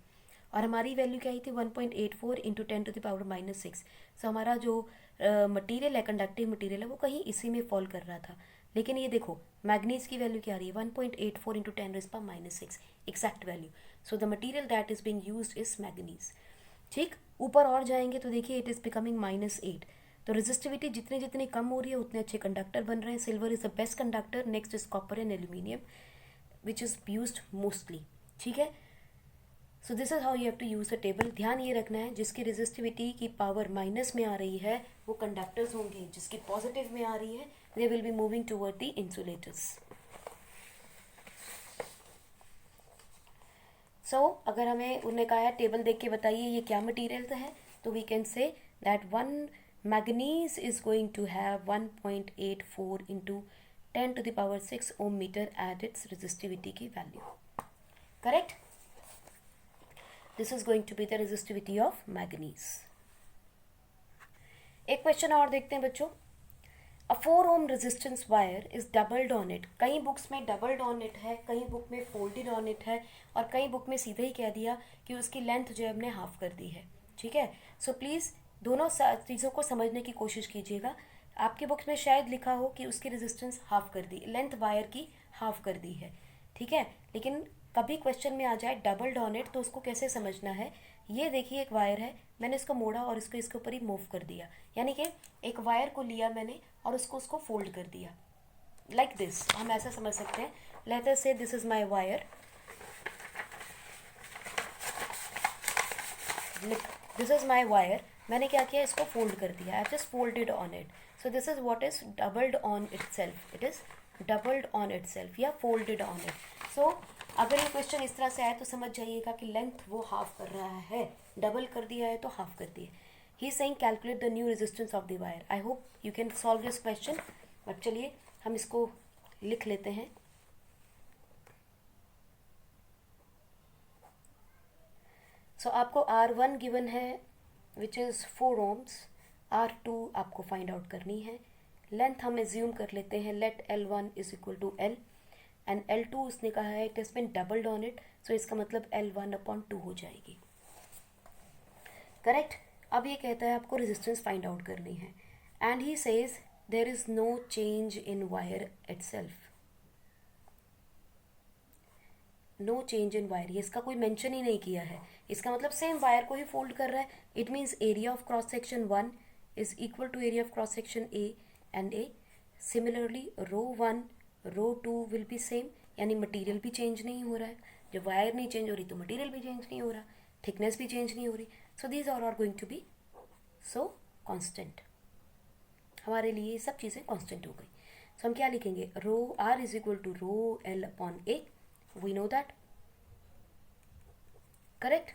और हमारी वैल्यू क्या आई थी 1.84 इंटू 10 to the power -6। सो हमारा जो मटीरियल है, कंडक्टिव मटीरियल है, वो कहीं इसी में फॉल कर रहा था। लेकिन ये देखो मैग्नीज की वैल्यू क्या आ रही है, 1.84 into 10⁻⁻6 exact value. So the material that is being used is manganese. ठीक, ऊपर और जाएंगे तो देखिए इट इज़ बिकमिंग -8। तो रेजिस्टिविटी जितनी जितनी कम हो रही है उतने अच्छे कंडक्टर बन रहे हैं। Silver is the best conductor, next is copper and aluminium which is used mostly. ठीक है, so this is how you have to use the table. ध्यान ये रखना है जिसकी रेजिस्टिविटी की पावर माइनस में आ रही है वो कंडक्टर्स होंगे, जिसकी पॉजिटिव में आ रही है they will be moving toward the insulators. So अगर हमें उन्होंने कहा है टेबल देख के बताइए ये क्या मटीरियल है, तो we can say that one manganese is going to have 1.84 into 10 to the power 6 ohm metre at its resistivity की value. Correct, this is going to be the resistivity of manganese. एक question और देखते हैं बच्चों। A 4 ohm resistance wire is doubled on it. कई books में doubled on it है, कई बुक में फोल्डेड ऑन इट है, और कई बुक में सीधे ही कह दिया कि उसकी लेंथ जो है हमने हाफ कर दी है। ठीक है, सो प्लीज़ दोनों चीज़ों को समझने की कोशिश कीजिएगा। आपके बुक्स में शायद लिखा हो कि उसकी रेजिस्टेंस हाफ कर दी, लेंथ वायर की हाफ कर दी है। ठीक है, लेकिन कभी क्वेश्चन में आ जाए डबल्ड ऑन इट तो उसको कैसे समझना है। ये देखिए एक वायर है, मैंने इसको मोड़ा और इसको इसके ऊपर ही मूव कर दिया, यानी कि एक वायर को लिया मैंने और उसको फोल्ड कर दिया लाइक दिस। हम ऐसा समझ सकते हैं, लेट अस से this is my wire, this is my wire, मैंने क्या किया इसको फोल्ड कर दिया, I just folded on it. So this is what is doubled on itself, it is doubled on itself या फोल्डेड ऑन इट। सो अगर ये क्वेश्चन इस तरह से आए तो समझ जाइएगा कि लेंथ वो हाफ कर रहा है, डबल कर दिया है तो हाफ कर दिया। ही is saying calculate the new resistance of the wire. I hope you can solve this question, but चलिए हम इसको लिख लेते हैं। सो आपको R1 गिवन है विच इज़ 4 ohms, R2 आपको फाइंड आउट करनी है। लेंथ हम एज्यूम कर लेते हैं, let L1 is equal to L and L2 उसने कहा है it has been doubled on it, so इसका मतलब L1/2 हो जाएगी। करेक्ट, अब ये कहता है आपको रेजिस्टेंस फाइंड आउट करनी है and he says there is no change in wire itself. No change in wire, ये इसका कोई मेंशन ही नहीं किया है, इसका मतलब सेम वायर को ही फोल्ड कर रहा है। It means area of cross section 1 is equal to area of cross section A and A। Similarly rho 1 rho 2 will be same, यानी मटेरियल भी चेंज नहीं हो रहा है। जब वायर नहीं चेंज हो रही तो मटेरियल भी चेंज नहीं हो रहा, थिकनेस भी चेंज नहीं हो रही। So these are going to be so constant, हमारे लिए ये सब चीज़ें कॉन्स्टेंट हो गई। सो हम क्या लिखेंगे, rho R is equal to rho L upon A, we know that. Correct.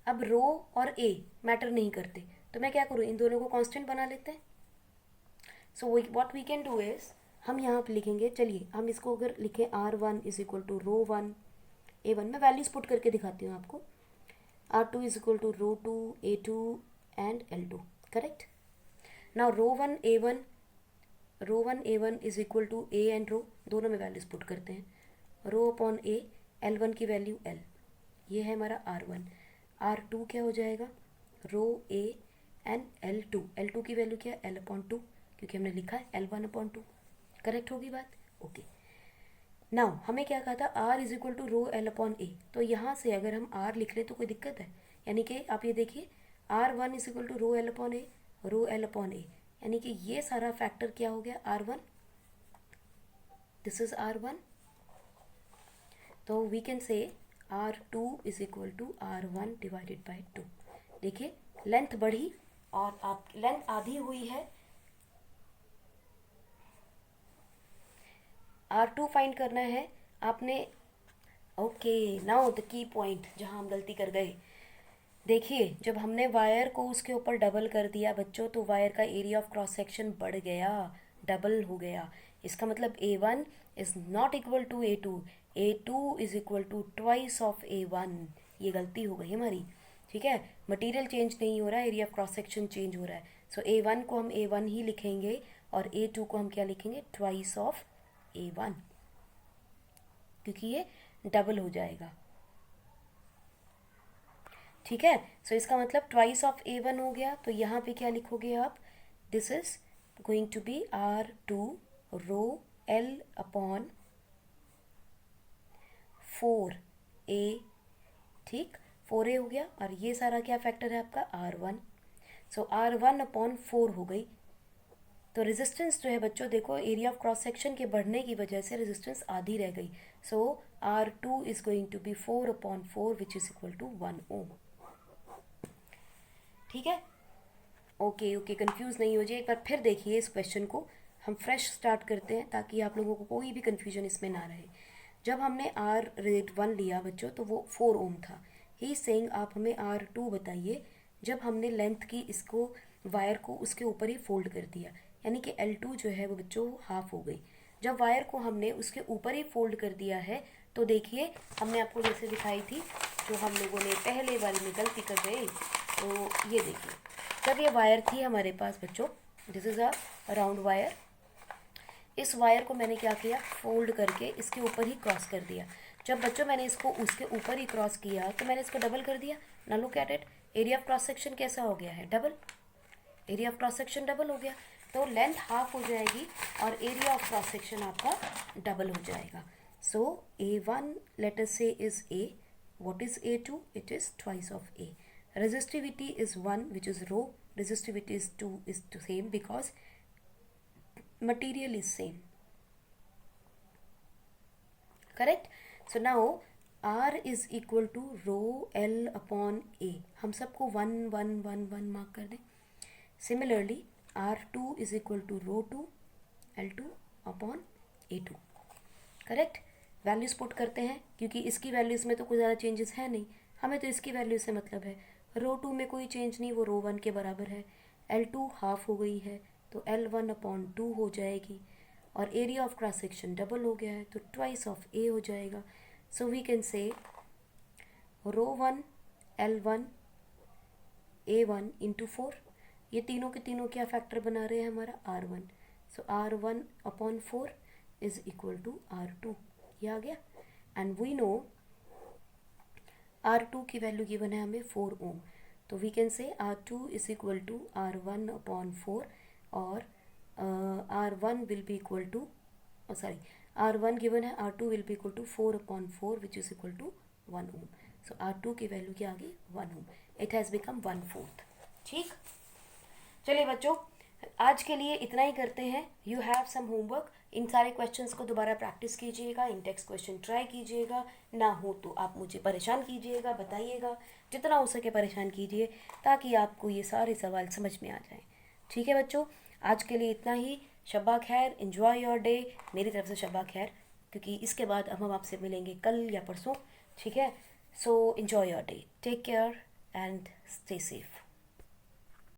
अब रो और ए मैटर नहीं करते, तो मैं क्या करूँ, इन दोनों को कांस्टेंट बना लेते हैं। So what we can do is, हम यहाँ पे लिखेंगे, चलिए हम इसको अगर लिखें R1 is equal to rho one A1, मैं वैल्यूज पुट करके दिखाती हूँ आपको। R2 is equal to rho two A2 and L2, correct. Now rho one A1 is equal to A and rho, दोनों में वैल्यूज पुट करते हैं। Rho upon A, L1 की वैल्यू L, ये है हमारा R1। R2 क्या हो जाएगा, रो A एंड L2 की वैल्यू क्या है, L अपॉन टू, क्योंकि हमने लिखा है L1 अपॉन टू। करेक्ट होगी बात, ओके। नाउ हमें क्या कहा था, R is equal to rho L upon A, तो यहाँ से अगर हम R लिख लें तो कोई दिक्कत है, यानी कि आप ये देखिए R1 is equal to rho L upon A, rho L upon A, यानी कि ये सारा फैक्टर क्या हो गया, R1, दिस इज R1। तो we can say R2 is equal to R1 divided by 2। देखिए लेंथ बढ़ी और आप लेंथ आधी हुई है। R2 फाइंड करना है आपने। Okay, now the key point जहाँ हम गलती कर गए। देखिए जब हमने वायर को उसके ऊपर डबल कर दिया बच्चों, तो वायर का एरिया ऑफ क्रॉस सेक्शन बढ़ गया, डबल हो गया। इसका मतलब A1 is not equal to A2, A2 is equal to twice of A1। ये गलती हो गई हमारी, ठीक है। मटेरियल चेंज नहीं हो रहा है, area of cross section change हो रहा है। सो A1 को हम A1 ही लिखेंगे और A2 को हम क्या लिखेंगे, ट्वाइस ऑफ A1, क्योंकि ये डबल हो जाएगा, ठीक है। सो इसका मतलब ट्वाइस ऑफ A1 हो गया। तो यहाँ पे क्या लिखोगे आप, this is going to be R2 rho L upon 4A, ठीक, 4A हो गया। और ये सारा क्या फैक्टर है आपका, R1। सो R1 अपॉन 4 हो गई। तो रेजिस्टेंस जो है बच्चों, देखो एरिया ऑफ क्रॉस सेक्शन के बढ़ने की वजह से रेजिस्टेंस आधी रह गई। So R2 is going to be 4 upon 4 which is equal to 1 ohm, ठीक है। ओके ओके, कंफ्यूज नहीं हो जाए। एक बार फिर देखिए इस क्वेश्चन को, हम फ्रेश स्टार्ट करते हैं ताकि आप लोगों को कोई भी कंफ्यूजन इसमें ना रहे। जब हमने R1 लिया बच्चों तो वो 4 ओम था। ही सेइंग आप हमें R2 बताइए जब हमने लेंथ की इसको वायर को उसके ऊपर ही फोल्ड कर दिया, यानी कि L2 जो है वो बच्चों हाफ हो गई। जब वायर को हमने उसके ऊपर ही फोल्ड कर दिया है, तो देखिए हमने आपको जैसे दिखाई थी जो हम लोगों ने पहले वाली में गलती कर गए। तो ये देखिए जब ये वायर थी हमारे पास बच्चों, this is a round wire, इस वायर को मैंने क्या किया, फोल्ड करके इसके ऊपर ही क्रॉस कर दिया। जब बच्चों मैंने इसको उसके ऊपर ही क्रॉस किया तो मैंने इसको डबल कर दिया। ना look at it, area of cross section कैसा हो गया है, double, area of cross section double हो गया। तो लेंथ हाफ हो जाएगी और एरिया ऑफ क्रॉस सेक्शन आपका डबल हो जाएगा। सो A1 लेट अस से is A, what is A2, it is twice of A. Resistivity is 1 which is rho, resistivity is 2 is the same because material is same, correct. So now R is equal to rho L upon A, हम सबको 1 1 1 1 mark कर दें। Similarly R2 is equal to rho 2 L2 upon A2, correct. Values put करते हैं क्योंकि इसकी values में तो कोई ज़्यादा चेंजेस है नहीं, हमें तो इसकी वैल्यू से मतलब है। रो 2 में कोई चेंज नहीं, वो रो 1 के बराबर है। L2 हाफ हो गई है तो L1 अपॉन 2 हो जाएगी और area of cross section double हो गया है तो ट्वाइस ऑफ A हो जाएगा। सो वी कैन से रो 1 L1 A1 इंटू 4, ये तीनों के तीनों क्या फैक्टर बना रहे हैं हमारा, R1। So R1 upon 4 is equal to R2, ये आ गया। एंड वी नो R2 की वैल्यू गिवन है हमें 4 ओम, तो we can say R2 is equal to R1 upon 4 और R1 will be equal to, sorry R1 given है, R2 will be equal to 4 upon 4 which is equal to 1 ohm. So R2 की value क्या आ गई, 1 ओम, it has become 1/4, ठीक। चलिए बच्चों आज के लिए इतना ही करते हैं। यू हैव सम होमवर्क, इन सारे क्वेश्चंस को दोबारा प्रैक्टिस कीजिएगा, इन टेक्स्ट क्वेश्चन ट्राई कीजिएगा, ना हो तो आप मुझे परेशान कीजिएगा, बताइएगा, जितना हो सके परेशान कीजिए ताकि आपको ये सारे सवाल समझ में आ जाएं, ठीक है बच्चों। आज के लिए इतना ही, शब्बा खैर, एंजॉय योर डे, मेरी तरफ से शब्बा खैर, क्योंकि इसके बाद अब हम आपसे मिलेंगे कल या परसों, ठीक है। So enjoy your day. Take care and stay safe.